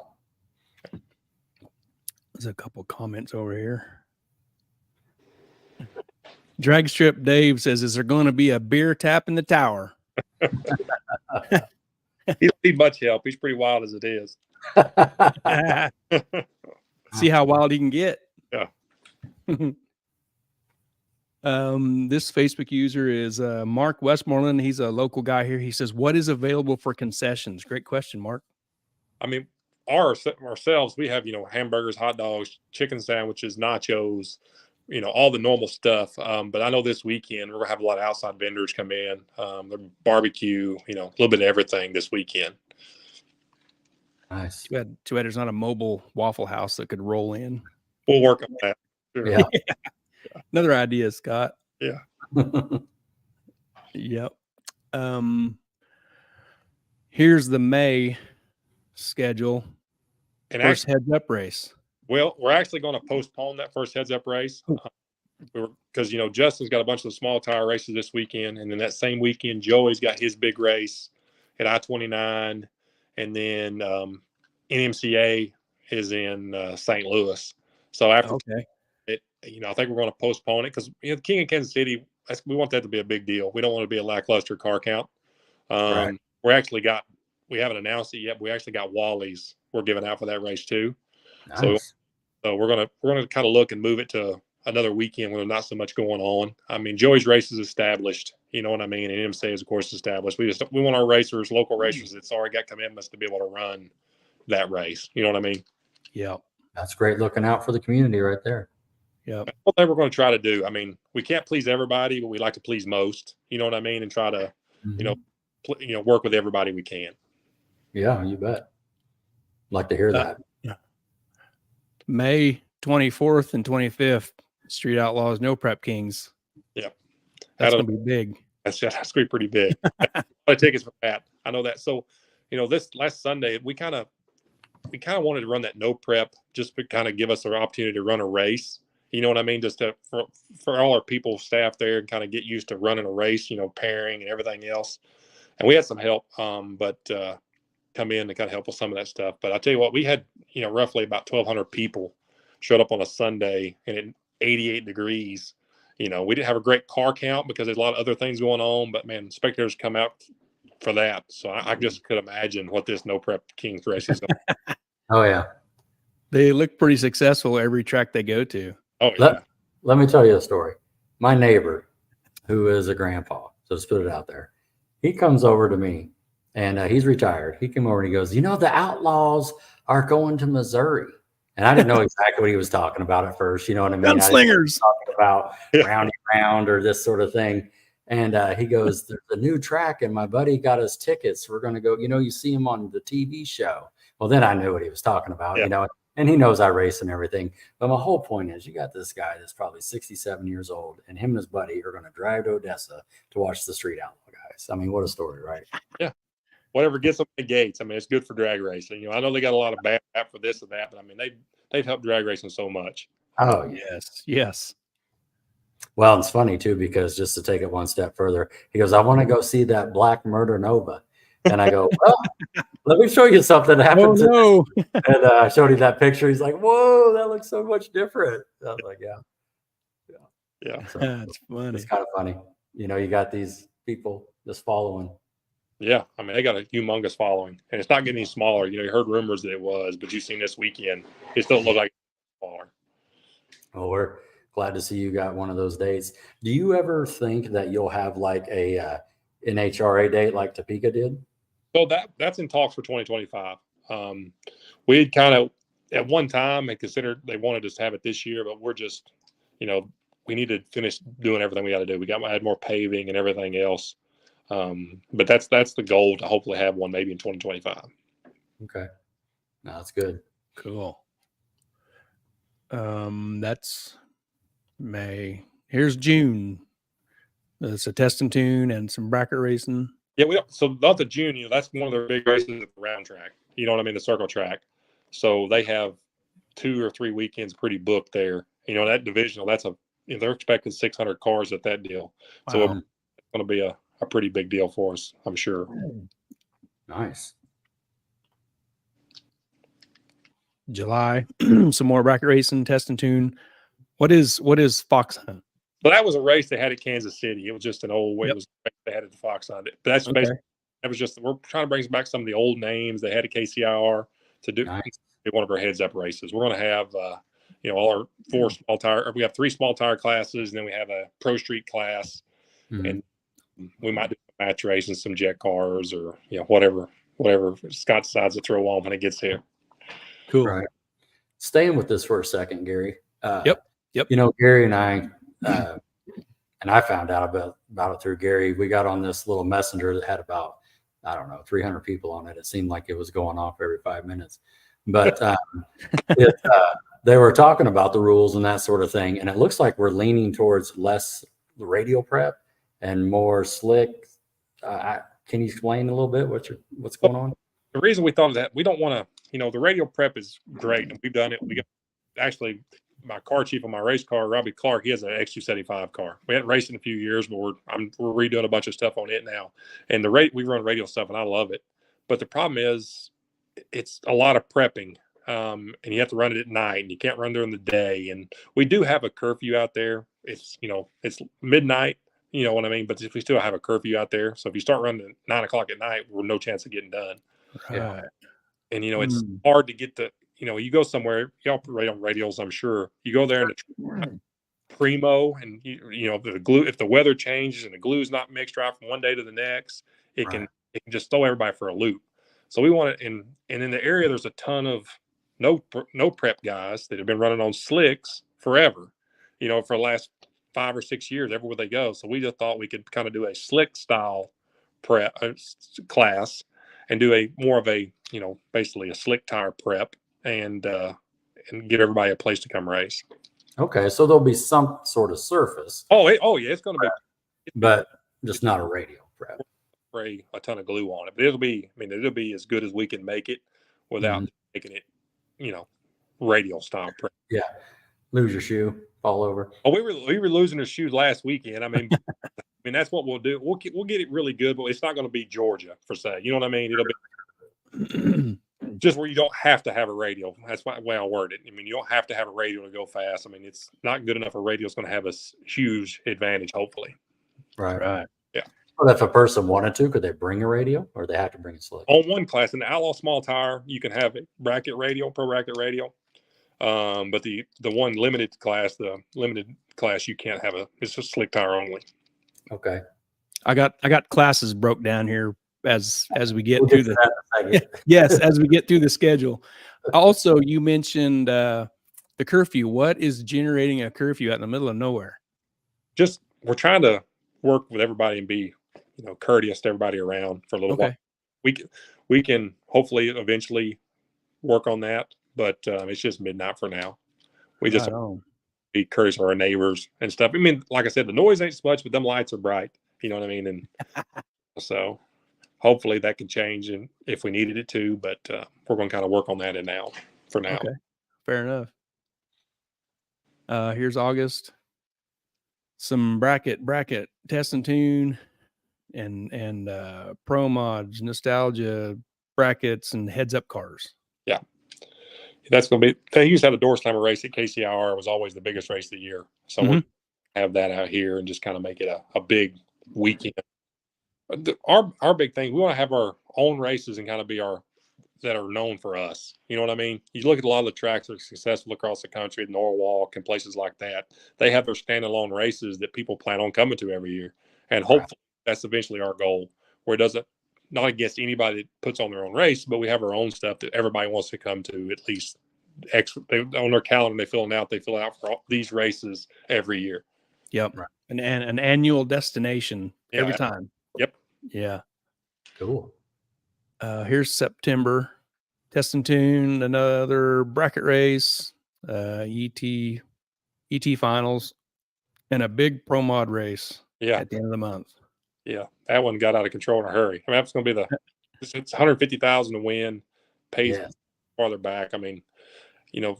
There's a couple comments over here. Drag Strip Dave says, is there going to be a beer tap in the tower? He don't need much help. He's pretty wild as it is. See how wild he can get. Yeah. This Facebook user is Mark Westmoreland. He's a local guy here. He says, what is available for concessions? Great question, Mark. I mean, ourselves, we have, hamburgers, hot dogs, chicken sandwiches, nachos, all the normal stuff. But I know this weekend we're going to have a lot of outside vendors come in, the barbecue, a little bit of everything this weekend. Nice. Too bad there's not a mobile Waffle House that could roll in. We'll work on that. Sure. Yeah. Another idea, Scott. Yeah. Yep. Here's the May schedule. And first heads up race. Well, we're actually going to postpone that first heads up race because Justin's got a bunch of the small tire races this weekend, and then that same weekend Joey's got his big race at I-29, and then NMCA is in St. Louis. So after it, I think we're going to postpone it because King of Kansas City, we want that to be a big deal. We don't want to be a lackluster car count. Right. We haven't announced it yet. But we actually got Willies we're giving out for that race too. Nice. So we're gonna kind of look and move it to another weekend when there's not so much going on. I mean, Joey's race is established, you know what I mean, and NMCA is of course established. We want our racers, local racers that's already got commitments to be able to run that race. You know what I mean? Yeah. That's great looking out for the community right there. Yeah. That's what we're going to try to do. I mean, we can't please everybody, but we like to please most. You know what I mean? And try to, work with everybody we can. Yeah, you bet. Like to hear that. Yeah. May 24th and 25th, Street Outlaws, No Prep Kings. Yeah. That's going to be big. That's going to be pretty big. I take it for that. I know that. So, this last Sunday, we kind of wanted to run that no prep just to kind of give us an opportunity to run a race. You know what I mean? Just for all our people, staff there, and kind of get used to running a race, pairing and everything else. And we had some help, but come in to kind of help with some of that stuff. But I tell you what, we had, roughly about 1,200 people showed up on a Sunday and at 88 degrees. We didn't have a great car count because there's a lot of other things going on, but man, spectators come out for that. So I just could imagine what this no prep Kings race is. Oh yeah. They look pretty successful every track they go to. Oh yeah. Let me tell you a story. My neighbor, who is a grandpa, so just put it out there, he comes over to me and he's retired. He came over and he goes, the Outlaws are going to Missouri. And I didn't know exactly what he was talking about at first. You know what I mean? Gunslingers. Talking about roundy round or this sort of thing. And he goes, there's a new track and my buddy got us tickets. We're going to go, you see him on the TV show. Well, then I knew what he was talking about, and he knows I race and everything. But my whole point is you got this guy that's probably 67 years old and him and his buddy are going to drive to Odessa to watch the Street Outlaw guys. I mean, what a story, right? Yeah. Whatever gets them the gates. I mean, it's good for drag racing. I know they got a lot of bad rap for this and that, but I mean, they've helped drag racing so much. Oh, yeah. Yes. Well, it's funny too, because just to take it one step further, he goes, I want to go see that Black Murder Nova. And I go, well, let me show you something that Oh happened to no. And I showed him that picture. He's like, whoa, that looks so much different. I was like, yeah. So That's funny. it's kind of funny. You know, you got these people just following. Yeah, I mean, they got a humongous following, and it's not getting any smaller. You know, you heard rumors that it was, but you've seen this weekend, it still looks like it's smaller. Well, we're glad to see you got one of those dates. Do you ever think that you'll have like a NHRA date like Topeka did? So that's in talks for 2025. We had kind of at one time had considered they wanted us to have it this year, but we're just, you know, we need to finish doing everything we got to do. We had more paving and everything else. But that's the goal, to hopefully have one maybe in 2025. Okay. No, that's good. Cool. That's May. Here's June. It's a test and tune and some bracket racing. Yeah, so not the June, you know, that's one of their big races at the round track. You know what I mean? The circle track. So they have 2 or 3 weekends pretty booked there. You know, that divisional, they're expecting 600 cars at that deal. Wow. So it's going to be a pretty big deal for us, I'm sure. Nice. July, some more bracket racing, test and tune. What is Fox Hunt? So that was a race they had at Kansas City. It was just an old way. Yep. It was a race they had at the Fox Hunt. But that's Okay. basically, that was just, we're trying to bring back some of the old names they had at KCIR to do one of our heads up races. We're going to have, you know, all our 4 small tire, we have 3 small tire classes, and then we have a pro street class, and we might do some match races, some jet cars, or, you know, whatever Scott decides to throw on when it gets here. Cool. Right. Staying with this for a second, Gary. Yep. You know, Gary and I, and I found out about it through Gary. We got on this little messenger that had about, I don't know, 300 people on it. It seemed like it was going off every 5 minutes. But they were talking about the rules and that sort of thing. And it looks like we're leaning towards less radial prep and more slick. Can you explain a little bit what's going on? The reason we thought of that, we don't want to, you know, the radial prep is great, and we've done it. We got, actually, my car chief on my race car, Robbie Clark, he has an XU75 car. We hadn't raced in a few years, but we're redoing a bunch of stuff on it now. And we run radial stuff, and I love it. But the problem is, it's a lot of prepping, and you have to run it at night, and you can't run during the day. And we do have a curfew out there. It's, you know, it's midnight. You know what I mean? But if we still have a curfew out there, so if you start running at 9 o'clock at night, we're no chance of getting done. Right. Yeah. And, you know, it's hard to get you know, you go somewhere, you operate on radials, I'm sure. You go there and primo, and you know, the glue, if the weather changes and the glue's not mixed right from one day to the next, it can just throw everybody for a loop. So we want it and in the area there's a ton of no prep guys that have been running on slicks forever, you know, for the last 5 or 6 years everywhere they go. So we just thought we could kind of do a slick style prep class and do a more of a, you know, basically a slick tire prep and give everybody a place to come race. Okay, so there'll be some sort of surface. Oh yeah, it's going to be, but just not a radial prep. Spray a ton of glue on it, but it'll be as good as we can make it without making it, you know, radial style prep. Yeah, lose your shoe, fall over. Oh, we were losing our shoes last weekend. I mean, that's what we'll do. We'll get it really good, but it's not going to be Georgia per se. You know what I mean? It'll be just where you don't have to have a radial. That's the way I word it. I mean, you don't have to have a radial to go fast. I mean, it's not good enough. A radial is going to have a huge advantage, hopefully. Right. Yeah. Well, if a person wanted to, could they bring a radial, or they have to bring a slick? On one class, in the Outlaw small tire, you can have a pro bracket radial. But the one limited class, you can't have it's a slick tire only. Okay. I got classes broke down here as we get We'll through get to that yes, as we get through the schedule. Also, you mentioned the curfew. What is generating a curfew out in the middle of nowhere? Just we're trying to work with everybody and be, you know, courteous to everybody around for a little while. We can hopefully eventually work on that, but it's just midnight for now. We just be courteous to our neighbors and stuff. I mean, like I said, the noise ain't so much, but them lights are bright. You know what I mean? And so hopefully that can change, and if we needed it to, but we're going to kind of work on that for now. Okay. Fair enough. Here's August. Some bracket test and tune and pro mods, nostalgia brackets, and heads up cars. Yeah. That's going to be, they used to have a door slammer race at KCIR. It was always the biggest race of the year. So we'll have that out here and just kind of make it a big weekend. Our big thing, we want to have our own races and kind of be that are known for us. You know what I mean? You look at a lot of the tracks that are successful across the country, Norwalk and places like that. They have their standalone races that people plan on coming to every year. And hopefully that's eventually our goal, where it doesn't, not against anybody that puts on their own race, but we have our own stuff that everybody wants to come to at least extra. On their calendar, they fill it out for these races every year. Yep. Right. An annual destination every time. Yep. Yeah. Cool. Here's September. Test and tune, another bracket race, ET finals, and a big pro mod race at the end of the month. Yeah, that one got out of control in a hurry. I mean, that's going to be it's $150,000 to win, pays farther back. I mean, you know,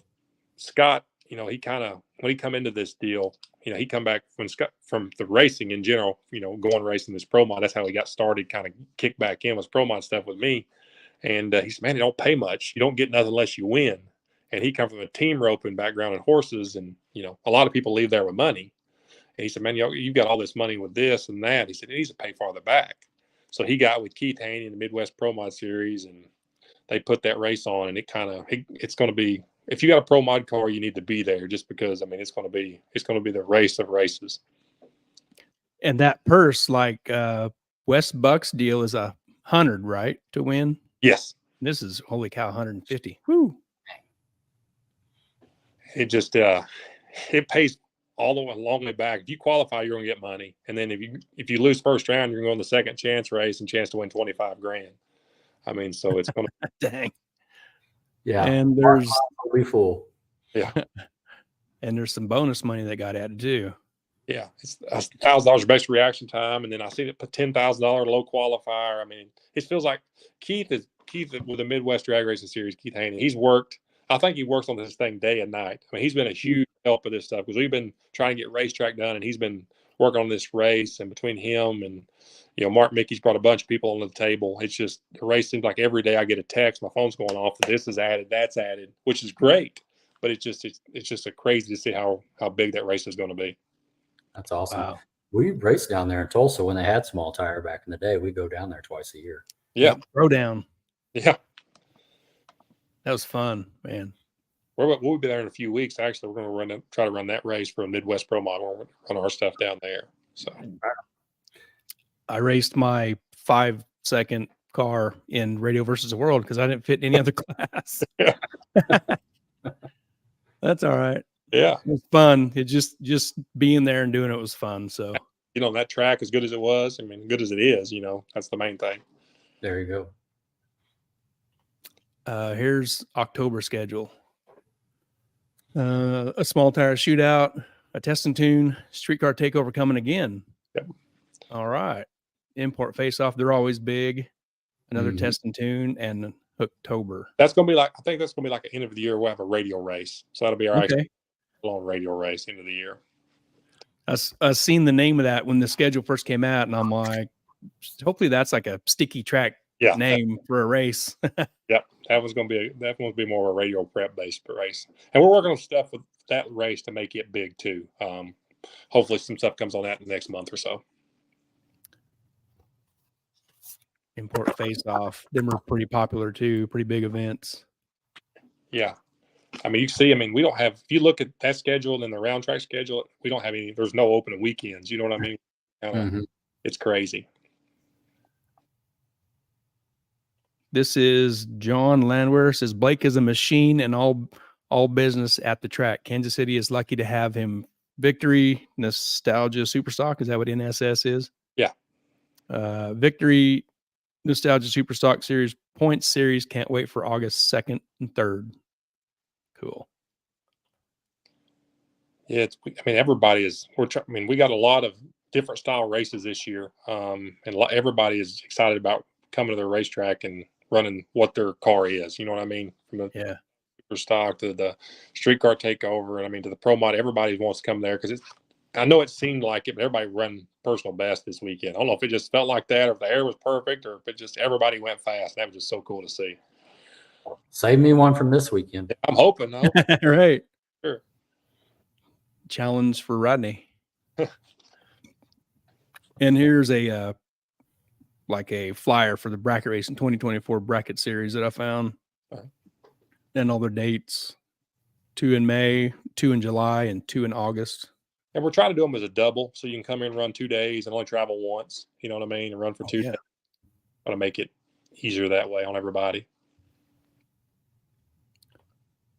Scott, you know, he kind of, when he come into this deal, you know, he come back from the racing in general, you know, going racing this pro mod. That's how he got started, kind of kicked back in, was pro mod stuff with me. And he said, man, you don't pay much. You don't get nothing unless you win. And he come from a team roping background in horses. And, you know, a lot of people leave there with money. And he said, man, you've got all this money with this and that. He said, it needs to pay farther back. So he got with Keith Haney in the Midwest Pro Mod Series, and they put that race on. And it's going to be, if you got a pro mod car, you need to be there, just because, I mean, it's going to be the race of races. And that purse, like Wes Buck's deal, is 100, right, to win? Yes. This is, holy cow, 150. Woo. It just it pays all the way long way back. If you qualify, you're going to get money, and then if you lose first round, you're going to go in the second chance race and chance to win $25,000. I mean, so it's going to dang. Yeah, and there's be full. Yeah, and there's some bonus money that got added too. Yeah, it's $1,000 best reaction time, and then I see it put $10,000 low qualifier. I mean, it feels like Keith with the Midwest Drag Racing Series. Keith Haney, he's worked. I think he works on this thing day and night. I mean, he's been a huge help with this stuff, because we've been trying to get racetrack done, and he's been working on this race. And between him and, you know, Mark Mickey's brought a bunch of people onto the table. It's just, the race seems like every day I get a text, my phone's going off, that this is added, that's added, which is great. But it's just a crazy to see how big that race is going to be. That's awesome. Wow. We raced down there in Tulsa when they had small tire back in the day. We go down there twice a year. Yeah. Throw down. Yeah. That was fun, man. We'll be there in a few weeks. Actually, we're going to try to run that race for a Midwest Pro Mod. We'll run our stuff down there. So I raced my 5-second car in Radio versus the World because I didn't fit in any other class. Yeah. That's all right. Yeah. It was fun. It just being there and doing it was fun. So, you know, that track, as good as it was, I mean, good as it is, you know, that's the main thing. There you go. Here's October schedule. A small tire shootout, a test and tune, streetcar takeover coming again. Yep. All right. Import face off. They're always big. Another test and tune, and October. That's going to be like, I think that's going to be like an end of the year. We'll have a radio race. So that'll be our long radio race end of the year. I seen the name of that when the schedule first came out, and I'm like, hopefully that's like a sticky track name for a race. Yep. That one's going to be more of a radio prep based race. And we're working on stuff with that race to make it big too. Hopefully some stuff comes on that in the next month or so. Import face off. Them are pretty popular too. Pretty big events. Yeah. I mean, you see, we don't have, if you look at that schedule and the round track schedule, we don't have any, there's no opening weekends. You know what I mean? It's crazy. This is John Landwehr. Says Blake is a machine and all business at the track. Kansas City is lucky to have him. Victory Nostalgia Superstock. Is that what NSS is? Yeah. Victory Nostalgia Superstock Series Points Series. Can't wait for August 2nd and 3rd. Cool. Yeah, everybody is. We got a lot of different style races this year, and everybody is excited about coming to their racetrack and running what their car is. You know what I mean? super stock to the street car takeover, and I mean to the pro mod. Everybody wants to come there because it's. I know it seemed like it, but everybody run personal best this weekend. I don't know if it just felt like that, or if the air was perfect, or if it just everybody went fast. That was just so cool to see. Save me one from this weekend. I'm hoping. Right. Sure. Challenge for Rodney. And here's a like a flyer for the bracket race in 2024 bracket series that I found. And all their dates: 2 in May, 2 in July, and 2 in August. And we're trying to do them as a double, so you can come in and run 2 days and only travel once. You know what I mean? And run for 2 days. Want to make it easier that way on everybody.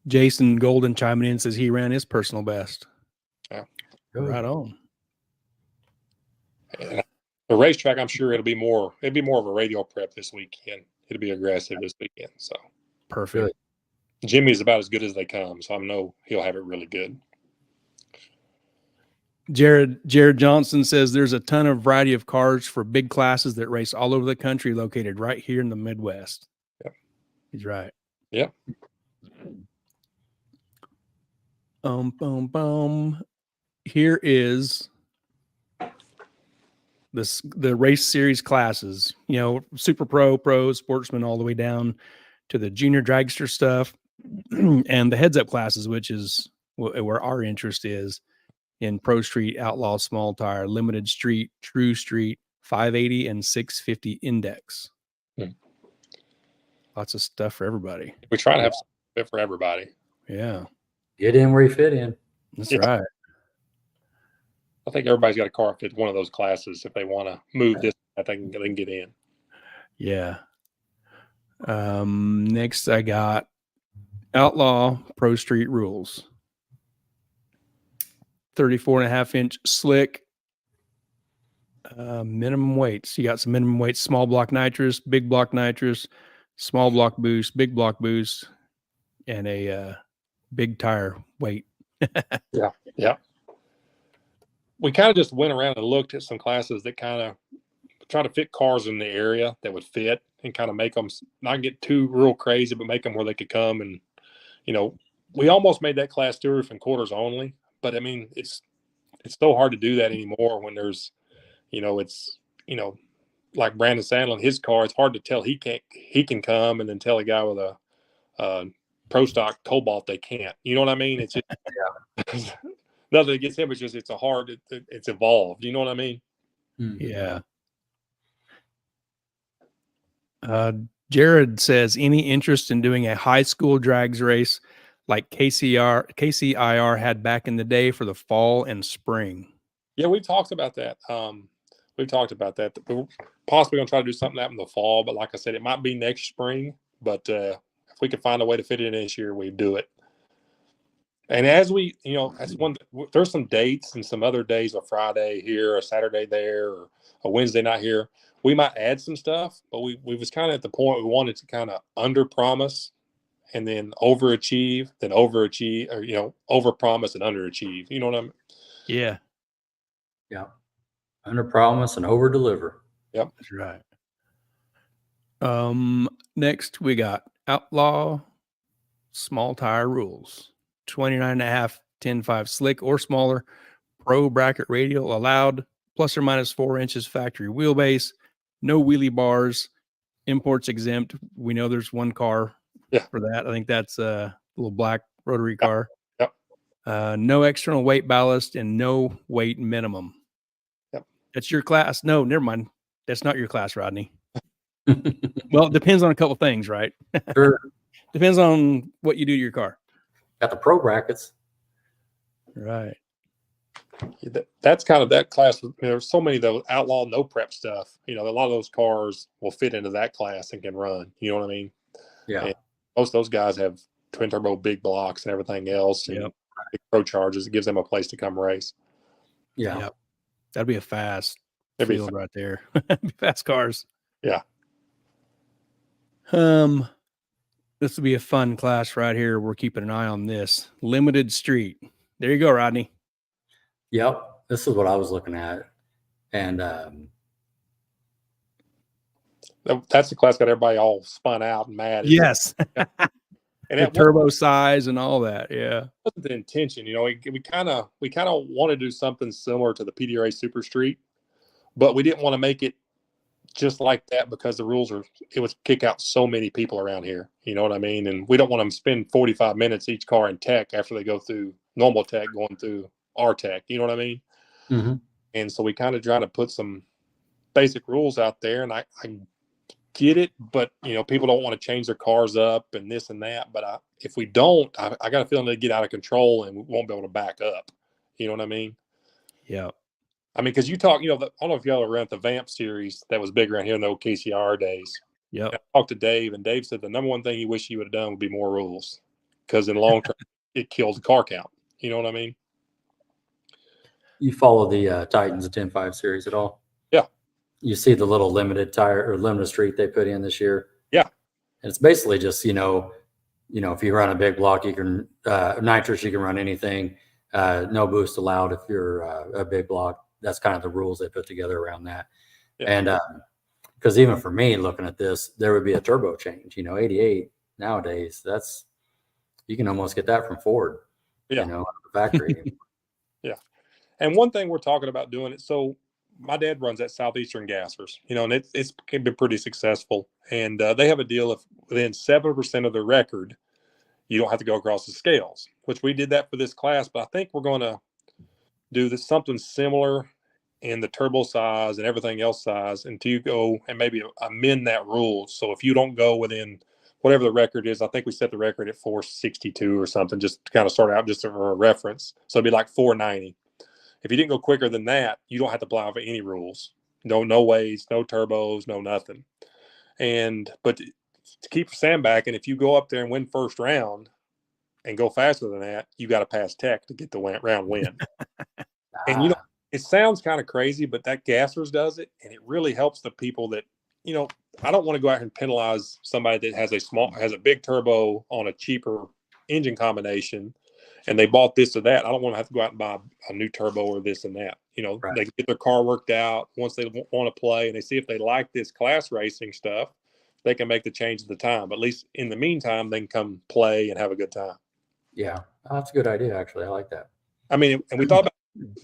Jason Golden chiming in says he ran his personal best. Yeah. Right on. And the racetrack, I'm sure it'd be more of a radial prep this weekend. It'll be aggressive this weekend. So perfect. Jimmy's about as good as they come, so I know he'll have it really good. Jared Johnson says there's a ton of variety of cars for big classes that race all over the country, located right here in the Midwest. Yep. He's right. Yep. Here is the race series classes, super pro, sportsman, all the way down to the junior dragster stuff and the heads up classes, which is where our interest is in Pro Street, Outlaw, Small Tire, Limited Street, True Street, 580 and 650 Index. Lots of stuff for everybody. We try to have something for everybody. Yeah. Get in where you fit in. That's right. I think everybody's got a car fit one of those classes. If they want to move this, I think they can get in. Yeah. Next I got Outlaw Pro Street Rules. 34.5-inch slick. Minimum weights. You got some minimum weights: small block nitrous, big block nitrous, small block boost, big block boost, and a big tire weight. Yeah. We kind of just went around and looked at some classes that kind of try to fit cars in the area that would fit and kind of make them not get too real crazy, but make them where they could come. And, we almost made that class 2 roof and quarters only, but I mean, it's so hard to do that anymore when there's, like Brandon Sandlin, his car, it's hard to tell he can come and then tell a guy with a pro stock Cobalt they can't. You know what I mean? It's just nothing against him. It's just it's evolved. You know what I mean? Yeah. Jared says, any interest in doing a high school drags race like KCIR had back in the day for the fall and spring? Yeah, we've talked about that. We're possibly going to try to do something that in the fall, but like I said, it might be next spring. But if we could find a way to fit it in this year, we'd do it. And as we, there's some dates and some other days, a Friday here, a Saturday there, or a Wednesday night here. We might add some stuff, but we was kind of at the point we wanted to kind of under promise and then overachieve, or, over promise and underachieve. You know what I mean? Yeah. Yeah. Under promise and over deliver. Yep. That's right. Next we got Outlaw Small Tire Rules. 29.5 10.5 slick or smaller, pro bracket radial allowed, plus or minus 4 inches factory wheelbase, no wheelie bars, imports exempt. We know there's one car for that. I think that's a little black rotary car. Yep. No external weight ballast and no weight minimum. Yep. That's your class. No, never mind. That's not your class, Rodney. Well, it depends on a couple things, right? Sure. Depends on what you do to your car. Got the pro brackets. Right. That's kind of that class. There's so many of those outlaw no prep stuff. A lot of those cars will fit into that class and can run. You know what I mean? Yeah. And most of those guys have twin turbo big blocks and everything else. And big pro charges. It gives them a place to come race. Yeah. Yep. That'd be a fast field right there. Fast cars. Yeah. This will be a fun class right here. We're keeping an eye on this. Limited Street. There you go, Rodney. Yep. This is what I was looking at. And that's the class got everybody all spun out and mad. Yes. And the that turbo size and all that. Yeah. wasn't the intention. We kind of want to do something similar to the PDRA Super Street, but we didn't want to make it just like that because the rules it would kick out so many people around here. You know what I mean? And we don't want them to spend 45 minutes each car in tech after they go through normal tech going through our tech. You know what I mean? Mm-hmm. And so we kind of try to put some basic rules out there, and I get it, but people don't want to change their cars up and this and that. But if we don't, I got a feeling they get out of control and we won't be able to back up. You know what I mean? Yeah. I mean, because you talk, I don't know if y'all ran the Vamp series that was big around here in the old KCR days. Yeah. I talked to Dave, and Dave said the number one thing he wished he would have done would be more rules, because in the long term, it kills the car count. You know what I mean? You follow the Titans 10.5 series at all? Yeah. You see the little limited tire or limited street they put in this year? Yeah. And it's basically just, if you run a big block, you can nitrous, you can run anything. No boost allowed if you're a big block. That's kind of the rules they put together around that. Yeah. And because even for me looking at this, there would be a turbo change. 88 nowadays, you can almost get that from Ford. Yeah. The factory. Yeah. And one thing we're talking about doing it. So my dad runs at Southeastern Gassers, and it's been pretty successful. And they have a deal if within 7% of the record, you don't have to go across the scales, which we did that for this class. But I think we're going to do something similar in the turbo size and everything else size until you go and maybe amend that rule. So if you don't go within whatever the record is, I think we set the record at 462 or something, just to kind of start out just for a reference. So it'd be like 490. If you didn't go quicker than that, you don't have to apply for any rules. No ways, no turbos, no nothing. But to keep sandbagging, if you go up there and win first round and go faster than that, you got to pass tech to get the round win. And it sounds kind of crazy, but that Gassers does it, and it really helps the people that I don't want to go out and penalize somebody that has a big turbo on a cheaper engine combination, and they bought this or that. I don't want to have to go out and buy a new turbo or this and that. Right. They get their car worked out. Once they want to play and they see if they like this class racing stuff, they can make the change at the time. But at least in the meantime, they can come play and have a good time. Yeah, that's a good idea. Actually, I like that. I mean, and we thought about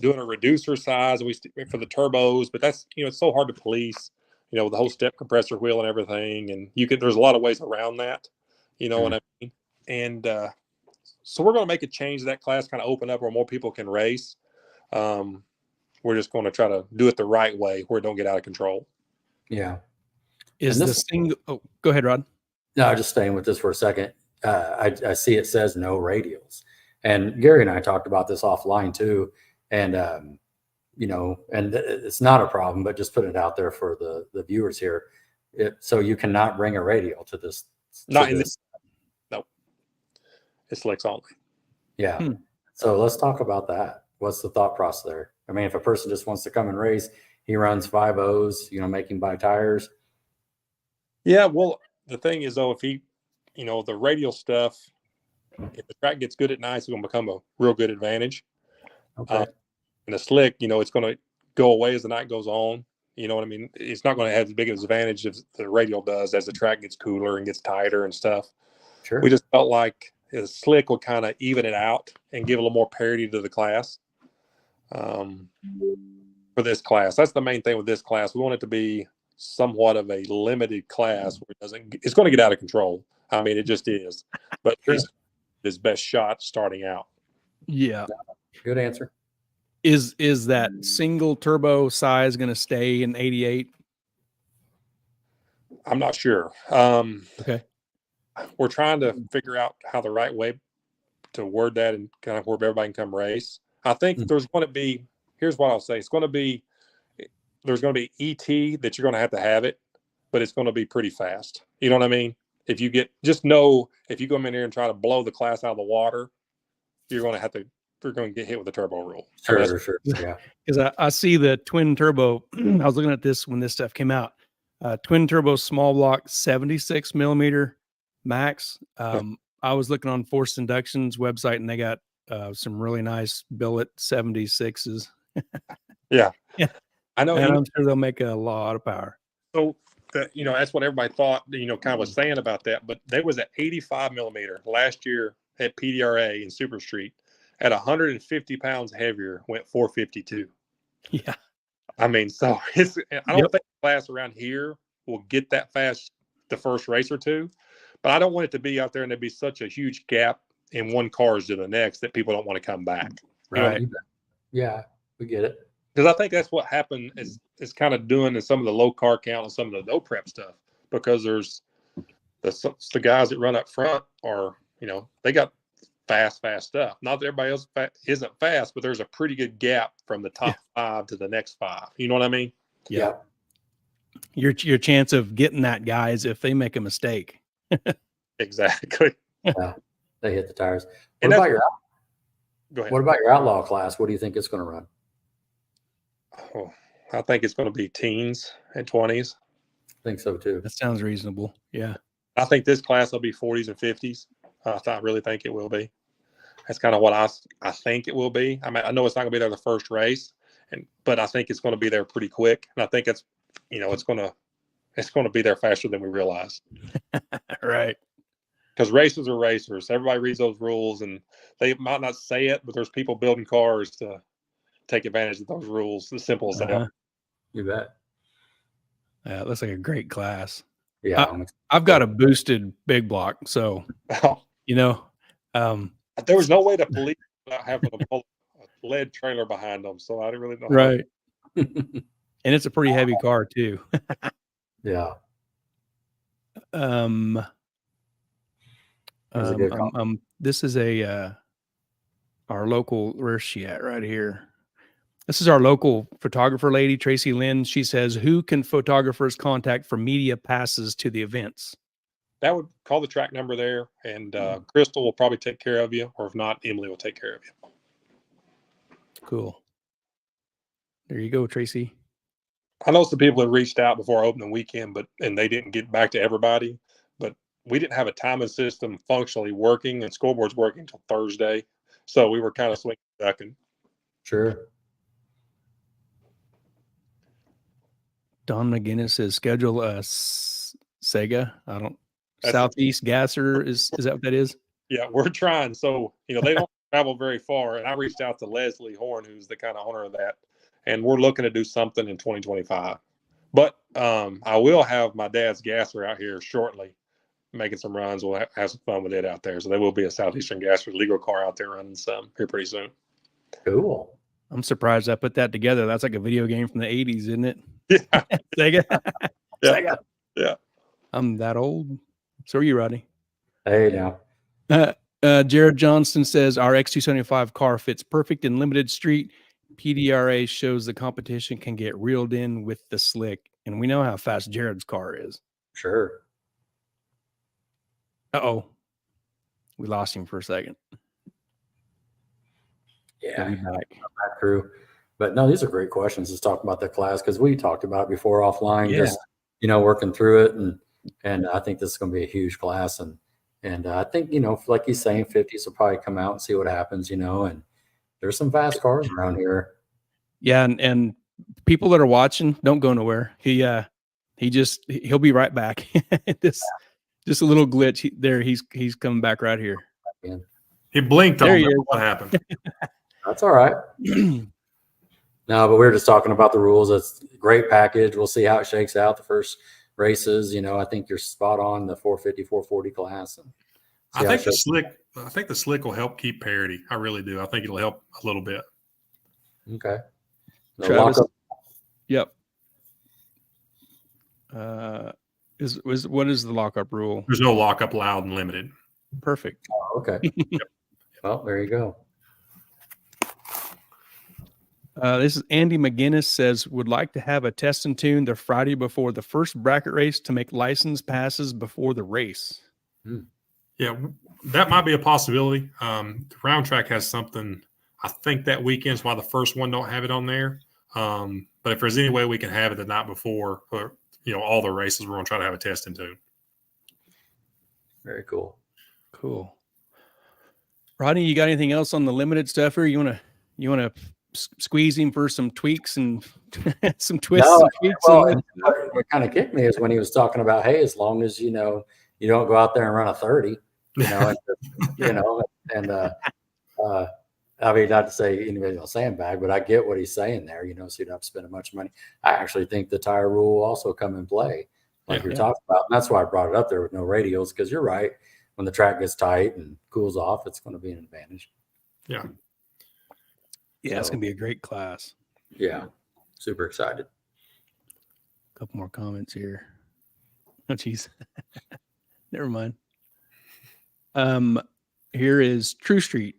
doing a reducer size for the turbos, but that's it's so hard to police. With the whole step compressor wheel and everything, and there's a lot of ways around that. What I mean? And so we're going to make a change to that class, kind of open up where more people can race. We're just going to try to do it the right way where it don't get out of control. Yeah. Is the single? Oh, go ahead, Rod. No, just staying with this for a second. I see it says no radials, and Gary and I talked about this offline too. And and it's not a problem, but just putting it out there for the viewers here. So you cannot bring a radial to this. Not in this. No, it's slicks only. Yeah. So let's talk about that. What's the thought process there? I mean, if a person just wants to come and race, he runs 5.0s, make him buy tires. Yeah. Well, the thing is though, if he, the radial stuff, if the track gets good at night, it's going to become a real good advantage. Okay. And the slick, it's going to go away as the night goes on. You know what I mean? It's not going to have as big of an advantage as the radial does as the track gets cooler and gets tighter and stuff. Sure. We just felt like the slick would kind of even it out and give a little more parity to the class. For this class, that's the main thing with this class. We want it to be somewhat of a limited class where it's going to get out of control. I mean, it just is. But it's his best shot starting out. Yeah. Good answer. Is that single turbo size going to stay in 88? I'm not sure. Okay. We're trying to figure out how the right way to word that and kind of where everybody can come race. I think there's going to be, here's what I'll say. There's going to be ET that you're going to have it, but it's going to be pretty fast. You know what I mean? If you go in here and try to blow the class out of the water, you're going to get hit with the turbo rule. Sure. Yeah. Because I see the twin turbo. I was looking at this when this stuff came out. Twin turbo small block 76 millimeter max. I was looking on Forced Induction's website, and they got some really nice billet 76s. Yeah. Yeah. I know. And I'm sure they'll make a lot of power. So that, that's what everybody thought, kind of was saying about that. But there was an 85 millimeter last year at PDRA in Super Street at 150 pounds heavier, went 452. Yeah. I mean, so I don't Yep. think the class around here will get that fast the first race or two, but I don't want it to be out there and there'd be such a huge gap in one cars to the next that people don't want to come back. Right. Yeah, we get it. Because I think that's what happened is kind of doing in some of the low car count and some of the no prep stuff, because there's the guys that run up front are, they got fast stuff. Not that everybody else isn't fast, but there's a pretty good gap from the top 5 to the next 5. You know what I mean? Yeah. Your chance of getting that guy is if they make a mistake. Exactly. Yeah, they hit the tires. And Go ahead. What about your outlaw class? What do you think it's going to run? Oh, I think it's going to be teens and 20s. I think so too. That sounds reasonable. Yeah. I think this class will be 40s and 50s. I really think it will be. That's kind of what I think it will be. I mean, I know it's not going to be there the first race, but I think it's going to be there pretty quick. And I think it's going to be there faster than we realize. Right. Because races are racers. Everybody reads those rules, and they might not say it, but there's people building cars to take advantage of those rules. As simple as that. You bet. Yeah, it looks like a great class. Yeah, I've got a boosted big block, so there was no way to police without having a lead trailer behind them, so I didn't really know. Right. And it's a pretty heavy car too. Yeah. This is our local. Where's she at? Right here. This is our local photographer lady, Tracy Lynn. She says, "Who can photographers contact for media passes to the events?" That would call the track number there, and Crystal will probably take care of you, or if not, Emily will take care of you. Cool. There you go, Tracy. I know some people have reached out before opening weekend, and they didn't get back to everybody. But we didn't have a timing system functionally working and scoreboards working until Thursday, so we were kind of swinging ducking. Sure. Don McGinnis says schedule Sega. Southeast Gasser is that what that is? Yeah, we're trying. So they don't travel very far, and I reached out to Leslie Horn, who's the kind of owner of that, and we're looking to do something in 2025. But I will have my dad's Gasser out here shortly, making some runs. We'll have some fun with it out there. So there will be a Southeastern Gasser legal car out there running some here pretty soon. Cool. I'm surprised I put that together. That's like a video game from the 80s, isn't it? Yeah. Sega. Yeah. Sega. Yeah. I'm that old. So are you, Rodney? Hey, now. Jared Johnston says our X275 car fits perfect in limited street. PDRA shows the competition can get reeled in with the slick, and we know how fast Jared's car is. Sure. Uh-oh. We lost him for a second. Yeah. Back. Crew. But no, these are great questions. Let's talk about the class, because we talked about it before offline, just working through it, and I think this is going to be a huge class, and I think like he's saying, 50s will probably come out and see what happens, and there's some fast cars around here. Yeah, and people that are watching, don't go nowhere. He'll be right back. Just a little glitch there. He's coming back right here. He blinked on me. What happened? That's all right. No, but we were just talking about the rules. It's a great package. We'll see how it shakes out the first races. I think you're spot on the 450, 440 class. And I think the slick will help keep parity. I really do. I think it'll help a little bit. Okay. Travis, yep. What is the lockup rule? There's no lockup allowed and limited. Perfect. Oh, okay. Yep. Well, there you go. This is Andy McGinnis says, would like to have a test and tune the Friday before the first bracket race to make license passes before the race. Yeah, that might be a possibility. The Round Track has something, I think that weekend's why the first one don't have it on there. But if there's any way we can have it the night before, or, all the races, we're going to try to have a test and tune. Very cool. Cool. Rodney, you got anything else on the limited stuff here? You want to squeezing for some tweaks and some twists No, and tweaks? well, what kind of kicked me is when he was talking about, hey, as long as you don't go out there and run a 30, I mean, not to say anybody's gonna sandbag, but I get what he's saying there, so you don't have to spend much money. I actually think the tire rule will also come in play, like you're talking about. And that's why I brought it up there with no radials, because you're right. When the track gets tight and cools off, it's going to be an advantage. Yeah. Yeah, it's going to be a great class. Yeah. Super excited. A couple more comments here. Oh, geez. Never mind. Here is True Street.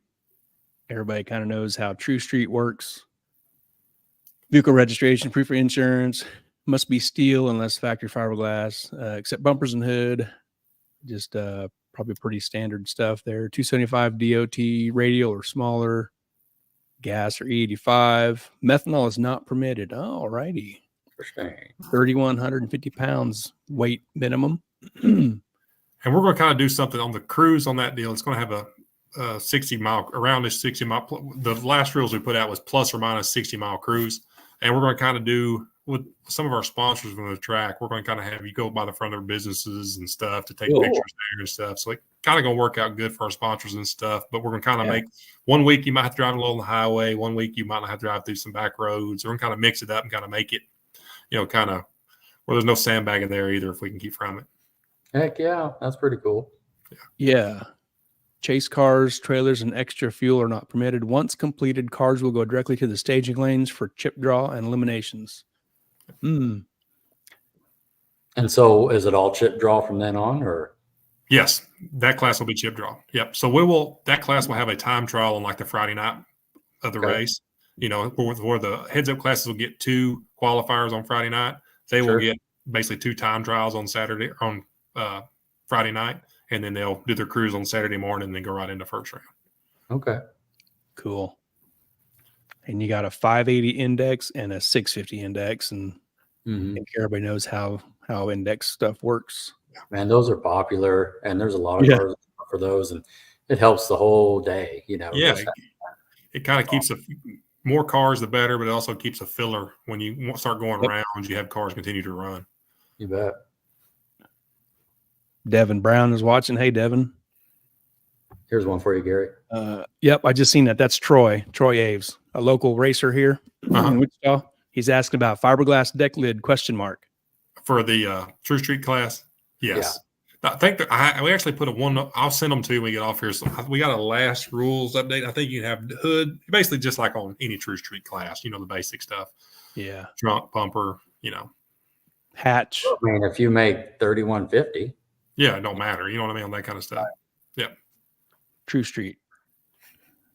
Everybody kind of knows how True Street works. Vehicle registration, proof of insurance, must be steel unless factory fiberglass, except bumpers and hood. Just probably pretty standard stuff there. 275 DOT, radial or smaller. Gas or E85. Methanol is not permitted. All righty. 3,150 pounds weight minimum. And we're going to kind of do something on the cruise on that deal. It's going to have a 60 mile, around this 60 mile. The last rules we put out was plus or minus 60 mile cruise. And we're going to kind of do with some of our sponsors from the track. We're going to kind of have you go by the front of their businesses and stuff to take pictures there and stuff. So it kind of going to work out good for our sponsors and stuff. But we're going to kind of make 1 week you might have to drive along the highway. 1 week you might not have to drive through some back roads. We're going to kind of mix it up and kind of make it, kind of where there's no sandbagging there either if we can keep from it. Heck yeah, that's pretty cool. Yeah. Chase cars, trailers, and extra fuel are not permitted. Once completed, cars will go directly to the staging lanes for chip draw and eliminations. And so is it all chip draw from then on, or? Yes, that class will be chip draw. Yep. So that class will have a time trial on like the Friday night of the race. Where the heads up classes will get 2 qualifiers on Friday night. They will get basically 2 time trials on Friday night, and then they'll do their cruise on Saturday morning and then go right into first round. Okay. Cool. And you got a 580 index and a 650 index, and I think everybody knows how index stuff works. Man, those are popular, and there's a lot of cars for those, and it helps the whole day. Yeah, it kind of keeps more cars the better, but it also keeps a filler when you start going rounds. You have cars continue to run. You bet. Devin Brown is watching. Hey, Devin. Here's one for you, Gary. Yep, I just seen that. That's Troy Aves, a local racer here in Wichita. He's asking about fiberglass deck lid ? For the True Street class. Yes. Yeah. I think we actually put I'll send them to you when we get off here. So we got a last rules update. I think you can have the hood, basically just like on any True Street class, the basic stuff. Yeah. Trunk, bumper, hatch. I mean, if you make 3,150. Yeah, it don't matter. You know what I mean? On that kind of stuff. Yeah. True Street.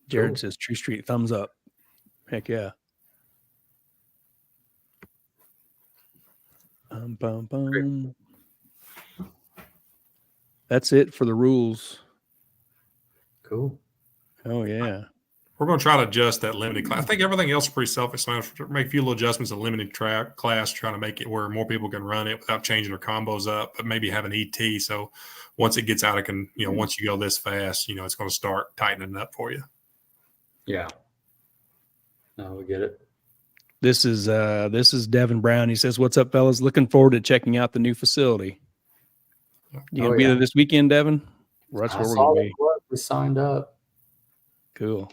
Jared says True Street, thumbs up. Heck yeah. That's it for the rules. Cool. Oh, yeah. We're going to try to adjust that limited class. I think everything else is pretty self-explanatory. Make a few little adjustments to limited track class, trying to make it where more people can run it without changing their combos up, but maybe have an ET. So once it gets out of once you go this fast, it's going to start tightening up for you. Yeah. No, we get it. This is Devin Brown. He says, "What's up, fellas? Looking forward to checking out the new facility." You gonna be there this weekend, Devin? That's where we're gonna be. We signed up. Cool.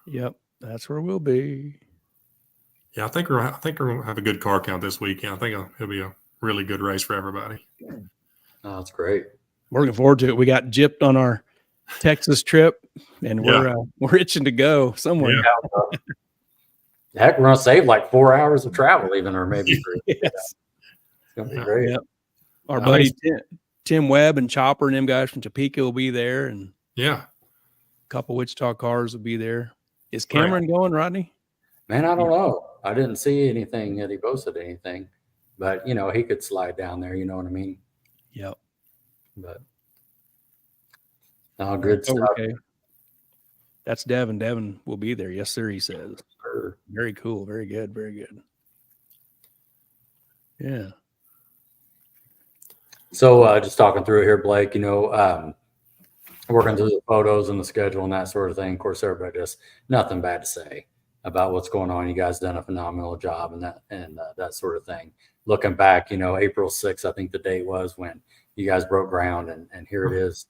Yep, that's where we'll be. Yeah, I think we're gonna have a good car count this weekend. I think it'll be a really good race for everybody. Oh, that's great. We're looking forward to it. We got gypped on our Texas trip, and we're itching to go somewhere. Yeah. Heck, we're gonna save like 4 hours of travel, even, or maybe 3. Yes. It's gonna be great. Yep. Our buddy Tim Webb and Chopper and them guys from Topeka will be there, and a couple Wichita cars will be there. Is Cameron going, Rodney? Man, I don't know. I didn't see anything that he posted anything, but he could slide down there. You know what I mean? Yep. But good stuff. Okay. That's Devin. Devin will be there. Yes, sir. He says. Sure. Very cool. Very good. Very good. Yeah. So just talking through it here, Blake, we're working through the photos and the schedule and that sort of thing. Of course, everybody just nothing bad to say about what's going on. You guys done a phenomenal job and that sort of thing. Looking back, you know, April 6th, I think the date was when you guys broke ground, and here it is,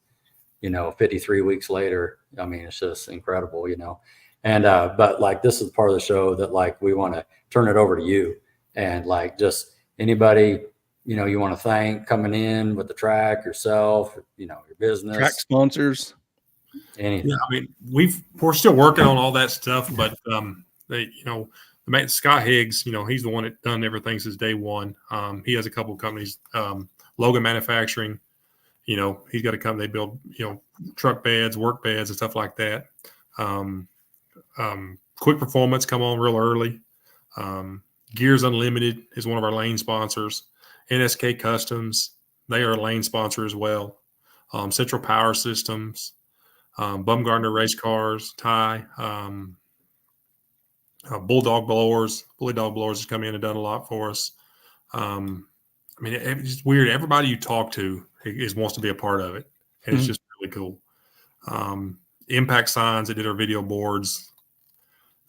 you know, 53 weeks later. I mean, it's just incredible, you know. And but like, this is part of the show that like we want to turn it over to you, and like just anybody, you know, you want to thank coming in with the track, yourself, you know, your business, Track sponsors, anything. Yeah, I mean, we're still working on all that stuff, but they, you know, the man Scott Higgs, you know, he's the one that done everything since day one. He has a couple of companies, Logan Manufacturing, you know, he's got a company, they build, you know, truck beds, work beds and stuff like that. Quick Performance come on real early. Gears Unlimited is one of our lane sponsors. NSK Customs, they are a lane sponsor as well. Central Power Systems, Bumgardner Race Cars, Ty, Bulldog Blowers has come in and done a lot for us. I mean, it's weird. Everybody you talk to wants to be a part of it, and it's just really cool. Impact Signs, they did our video boards.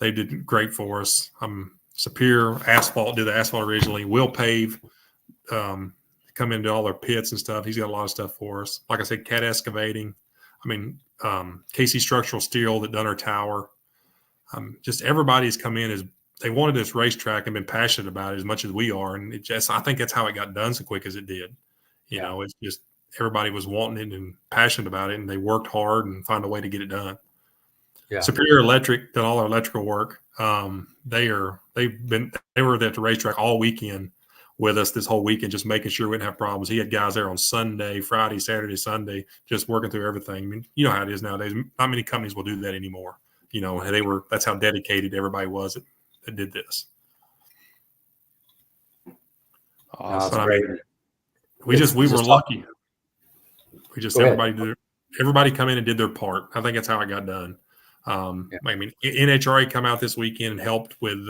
They did great for us. Superior Asphalt did the asphalt originally. Will Pave come into all their pits and stuff. He's got a lot of stuff for us. Like I said, Cat Excavating. I mean, KC Structural Steel that done our tower. Just everybody's come in as they wanted this racetrack and been passionate about it as much as we are. And it just, I think that's how it got done so quick as it did. You know, it's just everybody was wanting it and passionate about it, and they worked hard and found a way to get it done. Yeah. Superior Electric done all our electrical work. They were at the racetrack all weekend with us this whole weekend, just making sure we didn't have problems. He had guys there on Sunday, Friday, Saturday, Sunday, just working through everything. I mean, you know how it is nowadays. Not many companies will do that anymore. You know, that's how dedicated everybody was that did this. Awesome. I mean, we were lucky. We just, everybody come in and did their part. I think that's how it got done. I mean, NHRA come out this weekend and helped with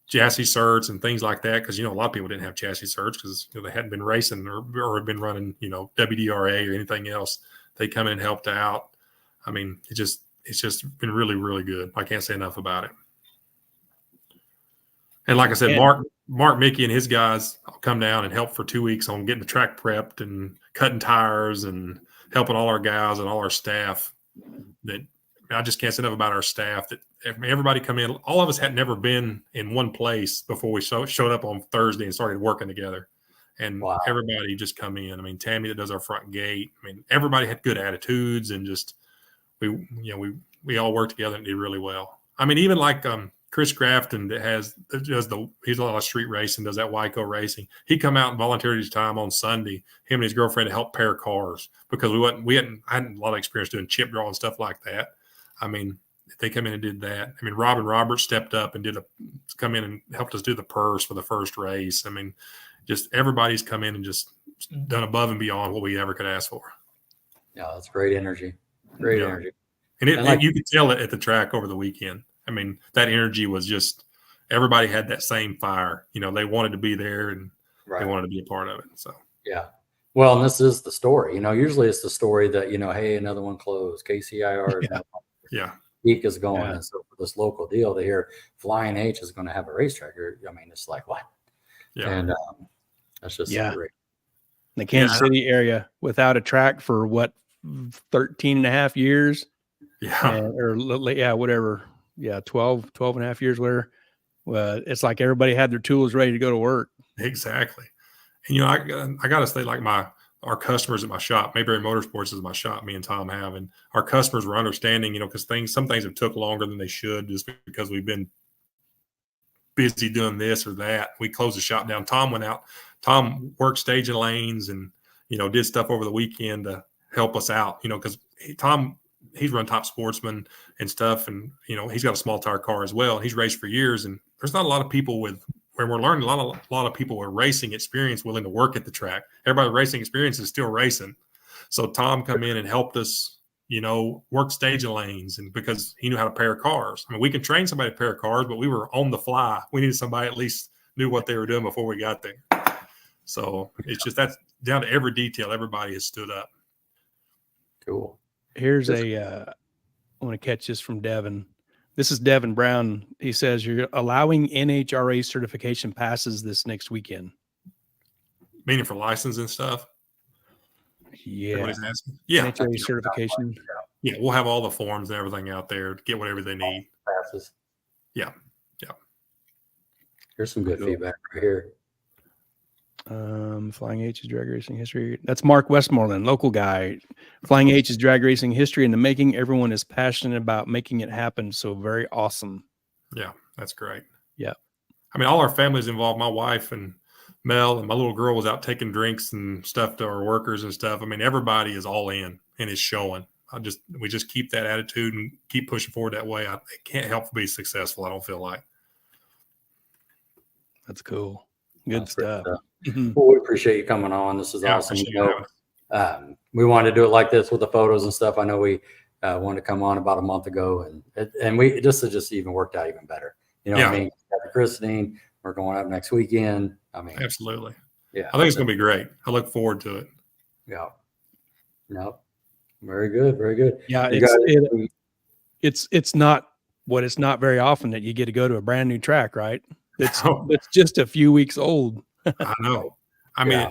chassis certs and things like that, because, you know, a lot of people didn't have chassis certs because, you know, they hadn't been racing or had been running, you know, WDRA or anything else. They come in and helped out. I mean, it's just been really, really good. I can't say enough about it. And like I said, Mark Mickey and his guys come down and help for 2 weeks on getting the track prepped and cutting tires and helping all our guys and all our staff. That I just can't say enough about our staff. That everybody come in. All of us had never been in one place before we showed up on Thursday and started working together. And everybody just come in. I mean, Tammy that does our front gate. I mean, everybody had good attitudes, and just we all worked together and did really well. I mean, even like Chris Grafton that he's a lot of street racing, does that Wyco racing. He come out and volunteered his time on Sunday, him and his girlfriend, to help pair cars, because I hadn't a lot of experience doing chip draw and stuff like that. I mean, they come in and did that. I mean, Robin Roberts stepped up and come in and helped us do the purse for the first race. I mean, just everybody's come in and just done above and beyond what we ever could ask for. Yeah, that's great energy. Great energy. And you could tell it at the track over the weekend. I mean, that energy was just, everybody had that same fire. You know, they wanted to be there, and they wanted to be a part of it. So, yeah. Well, and this is the story. You know, usually it's the story that, you know, hey, another one closed. KCIR Peak is going. And so for this local deal to hear Flying H is going to have a racetrack, I mean, it's like, what? Yeah. And that's just great. The Kansas City area without a track for 13 and a half years. Whatever. 12 and a half years, whatever. Well, it's like everybody had their tools ready to go to work. Exactly. And, you know, I got to say, like our customers at my shop, Mayberry Motorsports is my shop, me and Tom have, and our customers were understanding, you know, because some things have took longer than they should just because we've been busy doing this or that. We closed the shop down. Tom went out. Tom worked staging lanes and, you know, did stuff over the weekend to help us out, you know, because he's run Top Sportsman and stuff, and, you know, he's got a small tire car as well. He's raced for years, and there's not a lot of people when we're learning, a lot of people with racing experience willing to work at the track. Everybody with racing experience is still racing. So Tom come in and helped us, you know, work staging lanes, and because he knew how to pair cars. I mean, we can train somebody to pair cars, but we were on the fly. We needed somebody at least knew what they were doing before we got there. So it's just, that's down to every detail. Everybody has stood up. Cool. Here's I want to catch this from Devin. This is Devin Brown. He says you're allowing NHRA certification passes this next weekend. Meaning for license and stuff. Yeah. What he's asking. Yeah. NHRA certification. Yeah, we'll have all the forms and everything out there to get whatever they need. Passes. Yeah. Here's some good feedback right here. Flying H's drag racing history. That's Mark Westmoreland, local guy. Flying H's drag racing history in the making. Everyone is passionate about making it happen. So very awesome. Yeah, that's great. Yeah. I mean, all our families involved. My wife and Mel and my little girl was out taking drinks and stuff to our workers and stuff. I mean, everybody is all in and it's showing. We just keep that attitude and keep pushing forward that way. It can't help but be successful. I don't feel like. That's cool. Good stuff. Well, we appreciate you coming on. This is awesome. We wanted to do it like this with the photos and stuff. I know we wanted to come on about a month ago, and we this has just even worked out even better. You know what I mean? After christening, we're going up next weekend. I mean, absolutely. Yeah, I think it's going to be great. I look forward to it. Yeah. No. Very good. Very good. Yeah, it's not very often that you get to go to a brand new track, right? It's just a few weeks old. I know. I mean,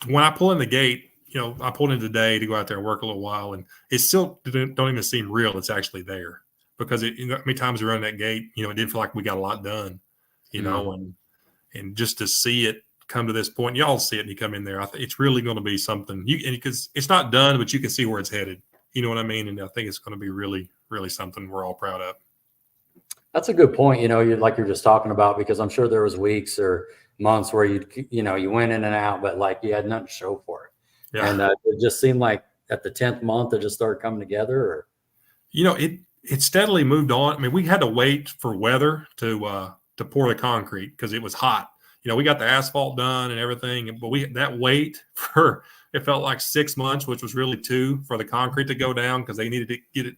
when I pull in the gate, I pulled in today to go out there and work a little while, and it still don't even seem real. It's actually there because how many times we run that gate, it didn't feel like we got a lot done, and just to see it come to this point, y'all see it and you come in there. I think it's really going to be something because it's not done, but you can see where it's headed. You know what I mean? And I think it's going to be really, really something we're all proud of. That's a good point. You're just talking about, because I'm sure there was weeks or months where you went in and out, but like you had nothing to show for it. Yeah. And it just seemed like at the 10th month, it just started coming together. Or it steadily moved on. I mean, we had to wait for weather to pour the concrete because it was hot. We got the asphalt done and everything, but that wait for it felt like 6 months, which was really 2 for the concrete to go down because they needed to get it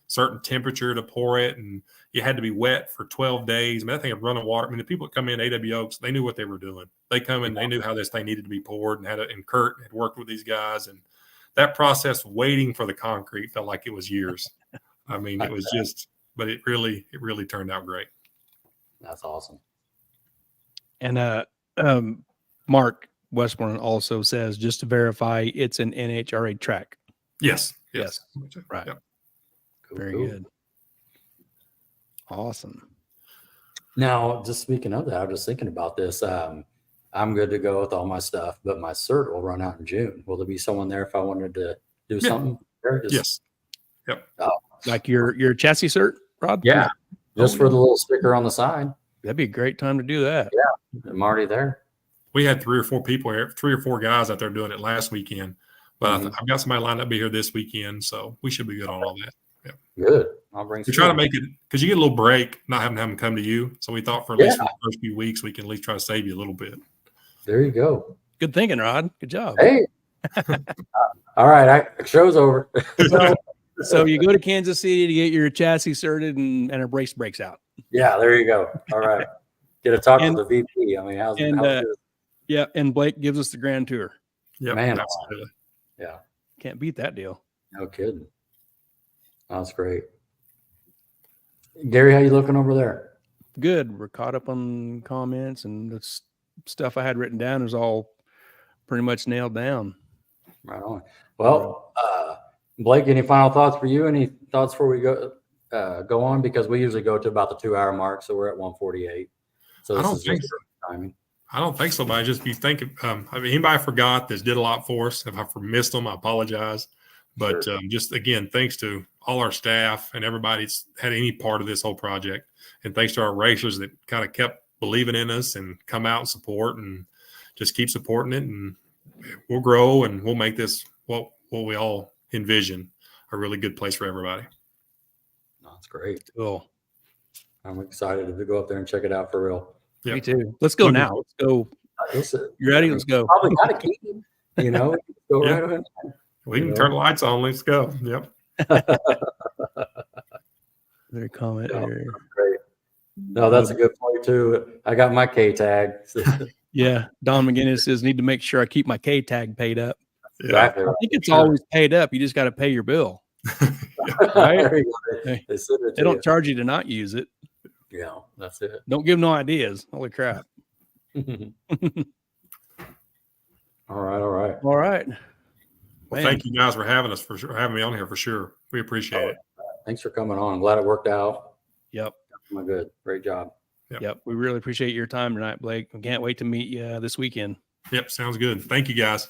certain temperature to pour it, and you had to be wet for 12 days. I mean, that thing had running water. I mean, the people that come in AW Oaks, they knew what they were doing. They come in, they knew how this thing needed to be poured, and Kurt had worked with these guys, and that process waiting for the concrete felt like it was years. I mean, it was just, but it really turned out great. That's awesome. And Mark Westmoreland also says, just to verify, it's an NHRA track. Yes. Right. Yep. Cool, Very good. Awesome. Now, just speaking of that, I was just thinking about this. I'm good to go with all my stuff, but my cert will run out in June. Will there be someone there if I wanted to do something? Yes. Yep. Like your chassis cert, Rod? Yeah. Just for the little sticker on the side. That'd be a great time to do that. Yeah. I'm already there. We had 3 or 4 guys out there doing it last weekend, but I've got somebody lined up to be here this weekend, so we should be good on all that. Yeah. Good. I'll bring. We try to make it because you get a little break, not having them come to you. So we thought for at least for the first few weeks, we can at least try to save you a little bit. There you go. Good thinking, Rod. Good job. Hey. All right. Show's over. So you go to Kansas City to get your chassis certed and a brace breaks out. Yeah, there you go. All right. Get to talk to the VP. I mean, how's it? Yeah, and Blake gives us the grand tour. Yeah, man. Absolutely. Yeah. Can't beat that deal. No kidding. That's great. Gary, how you looking over there? Good. We're caught up on comments, and the stuff I had written down is all pretty much nailed down. Right on. Well, Blake, any final thoughts for you? Any thoughts before we go on? Because we usually go to about the 2-hour mark, so we're at 1:48. So I don't think so. Timing. I don't think so, but I just be thinking. Anybody I forgot that did a lot for us. If I missed them, I apologize. But Sure. Just again, thanks to all our staff and everybody that's had any part of this whole project, and thanks to our racers that kind of kept believing in us and come out and support and just keep supporting it, and we'll grow and we'll make this what we all envision, a really good place for everybody. That's great. Cool. I'm excited to go up there and check it out for real. Yep. Me too. Let's go now. Let's go. You ready? Let's go. Probably got a key. Go Yeah. right ahead. We can turn the lights on. Let's go. Yep. Their comment here. Great. No, that's a good point too. I got my K tag. Yeah. Don McGinnis says, need to make sure I keep my K tag paid up. Exactly. I think it's always paid up. You just got to pay your bill. Right? There you go. Hey, They send it They to don't you. charge you to not use it. Yeah, that's it. Don't give them no ideas. Holy crap. All right, all right. All right. Well, Man. thank you guys for having us, for sure, having me on here for sure. We appreciate it. Thanks for coming on. I'm glad it worked out. Yep. My good. Great job. Yep. We really appreciate your time tonight, Blake. I can't wait to meet you this weekend. Yep, sounds good. Thank you, guys.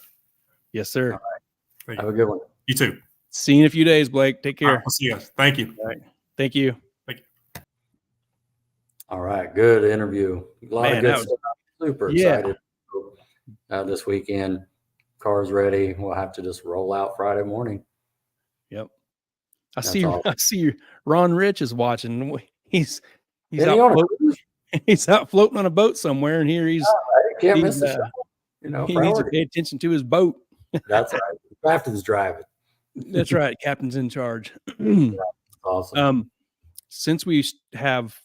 Yes, sir. All right. Thank Have you. a good one. You too. See you in a few days, Blake. Take All right, care. we'll see you guys. Thank you. All right. Thank you. All right. Good interview. A lot Man, of good that was- stuff. Super Yeah. excited this weekend. Car's ready. We'll have to just roll out Friday morning. Yep. That's I awesome. see Ron Rich is watching. He's Any out owner, floating, he's out floating on a boat somewhere, and here he's can't miss he's, the show. You know, he needs to priority. pay attention to his boat. That's right. The captain's driving. That's right. Captain's in charge. Awesome. Since we have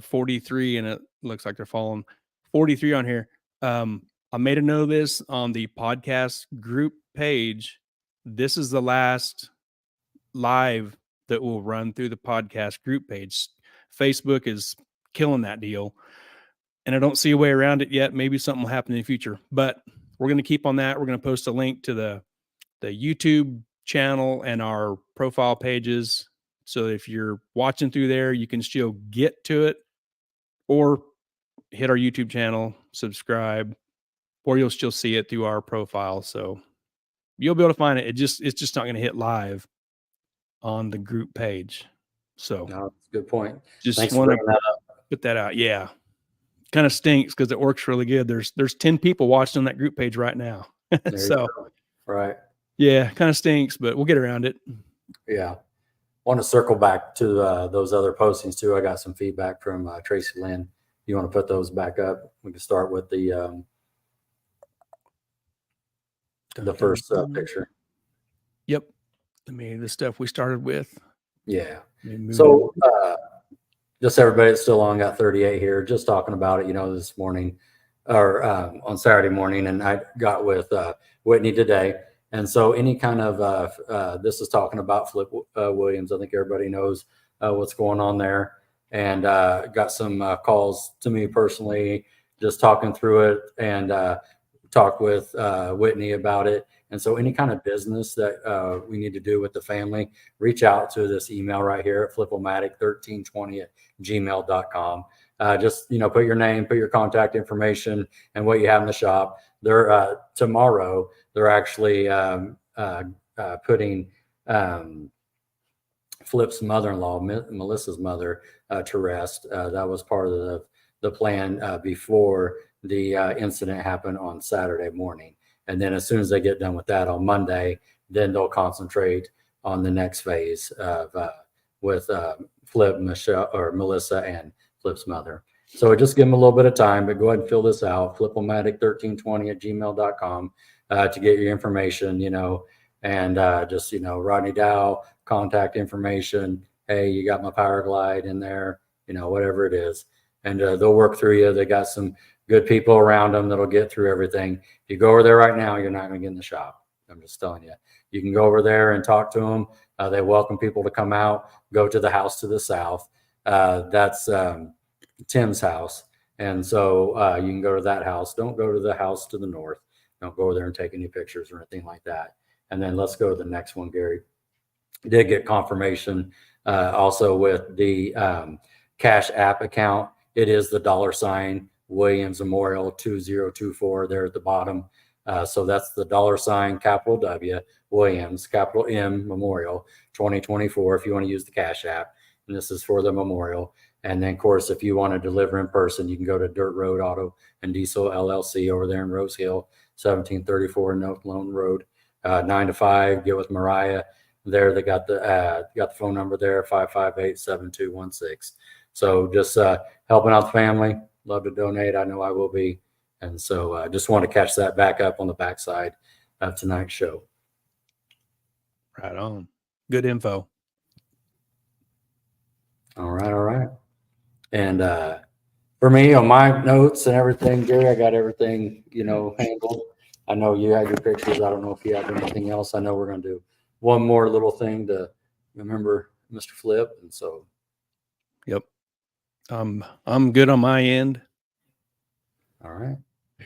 43, and it looks like they're following 43 on here. I made a note of this on the podcast group page. This is the last live that will run through the podcast group page. Facebook is killing that deal, and I don't see a way around it yet. Maybe something will happen in the future, but we're going to keep on that. We're going to post a link to the YouTube channel and our profile pages. So if you're watching through there, you can still get to it, or hit our YouTube channel, subscribe, or you'll still see it through our profile. So you'll be able to find it. It's just not going to hit live on the group page. So No, that's a good point. just Thanks for want to bringing that up. put that out. Yeah. Kind of stinks because it works really good. There's 10 people watching on that group page right now. There So you go. Right. yeah, kind of stinks, but we'll get around it. Yeah. Want to circle back to those other postings too. I got some feedback from Tracy Lynn. You want to put those back up? We can start with the first picture. Yep. I mean, the stuff we started with. Yeah. Maybe So just everybody that's still on, got 38 here, just talking about it, this morning or on Saturday morning. And I got with Whitney today. And so any kind of, this is talking about Flip Williams. I think everybody knows what's going on there. And got some calls to me personally, just talking through it, and talked with Whitney about it. And so any kind of business that we need to do with the family, reach out to this email right here at flipomatic1320@gmail.com. Just, put your name, put your contact information and what you have in the shop. They're tomorrow, they're actually putting Flip's mother-in-law, Melissa's mother, to rest. That was part of the plan before the incident happened on Saturday morning. And then as soon as they get done with that on Monday, then they'll concentrate on the next phase of with Flip, Michelle, or Melissa, and Flip's mother. So just give them a little bit of time, but go ahead and fill this out, flipomatic1320@gmail.com to get your information, and just, Rodney Dow, contact information. Hey, you got my Power Glide in there, whatever it is. And they'll work through you. They got some good people around them that'll get through everything. If you go over there right now, you're not going to get in the shop. I'm just telling you. You can go over there and talk to them. They welcome people to come out, go to the house to the south. That's Tim's house. And so you can go to that house. Don't go to the house to the north. Don't go over there and take any pictures or anything like that. And then let's go to the next one, Gary. Did get confirmation also with the Cash App account. It is the $ Williams Memorial 2024 there at the bottom. So that's the $ capital W Williams capital M Memorial 2024 if you want to use the Cash App. And this is for the memorial. And then, of course, if you want to deliver in person, you can go to Dirt Road Auto and Diesel LLC over there in Rose Hill, 1734 North Lone Road, 9 to 5. Get with Mariah there. They got the phone number there, 558-7216. So just helping out the family. Love to donate. I know I will be. And so I just want to catch that back up on the backside of tonight's show. Right on. Good info. All right. And for me, on my notes and everything, Gary, I got everything, handled. I know you had your pictures. I don't know if you have anything else. I know we're going to do one more little thing to remember Mr. Flip. And so, Yep. I'm good on my end. all right.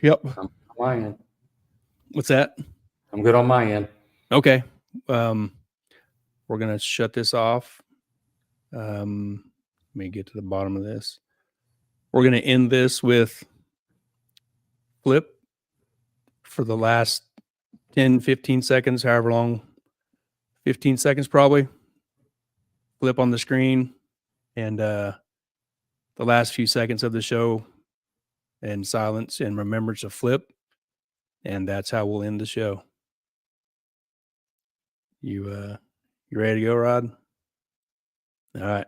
Yep. I'm on my end. What's that? I'm good on my end. Okay. We're gonna shut this off. Let me get to the bottom of this. We're gonna end this with Flip for the last 10, 15 seconds, however long, 15 seconds probably. Flip on the screen, and the last few seconds of the show in silence in remembrance of Flip. And that's how we'll end the show. You ready to go, Rod? All right.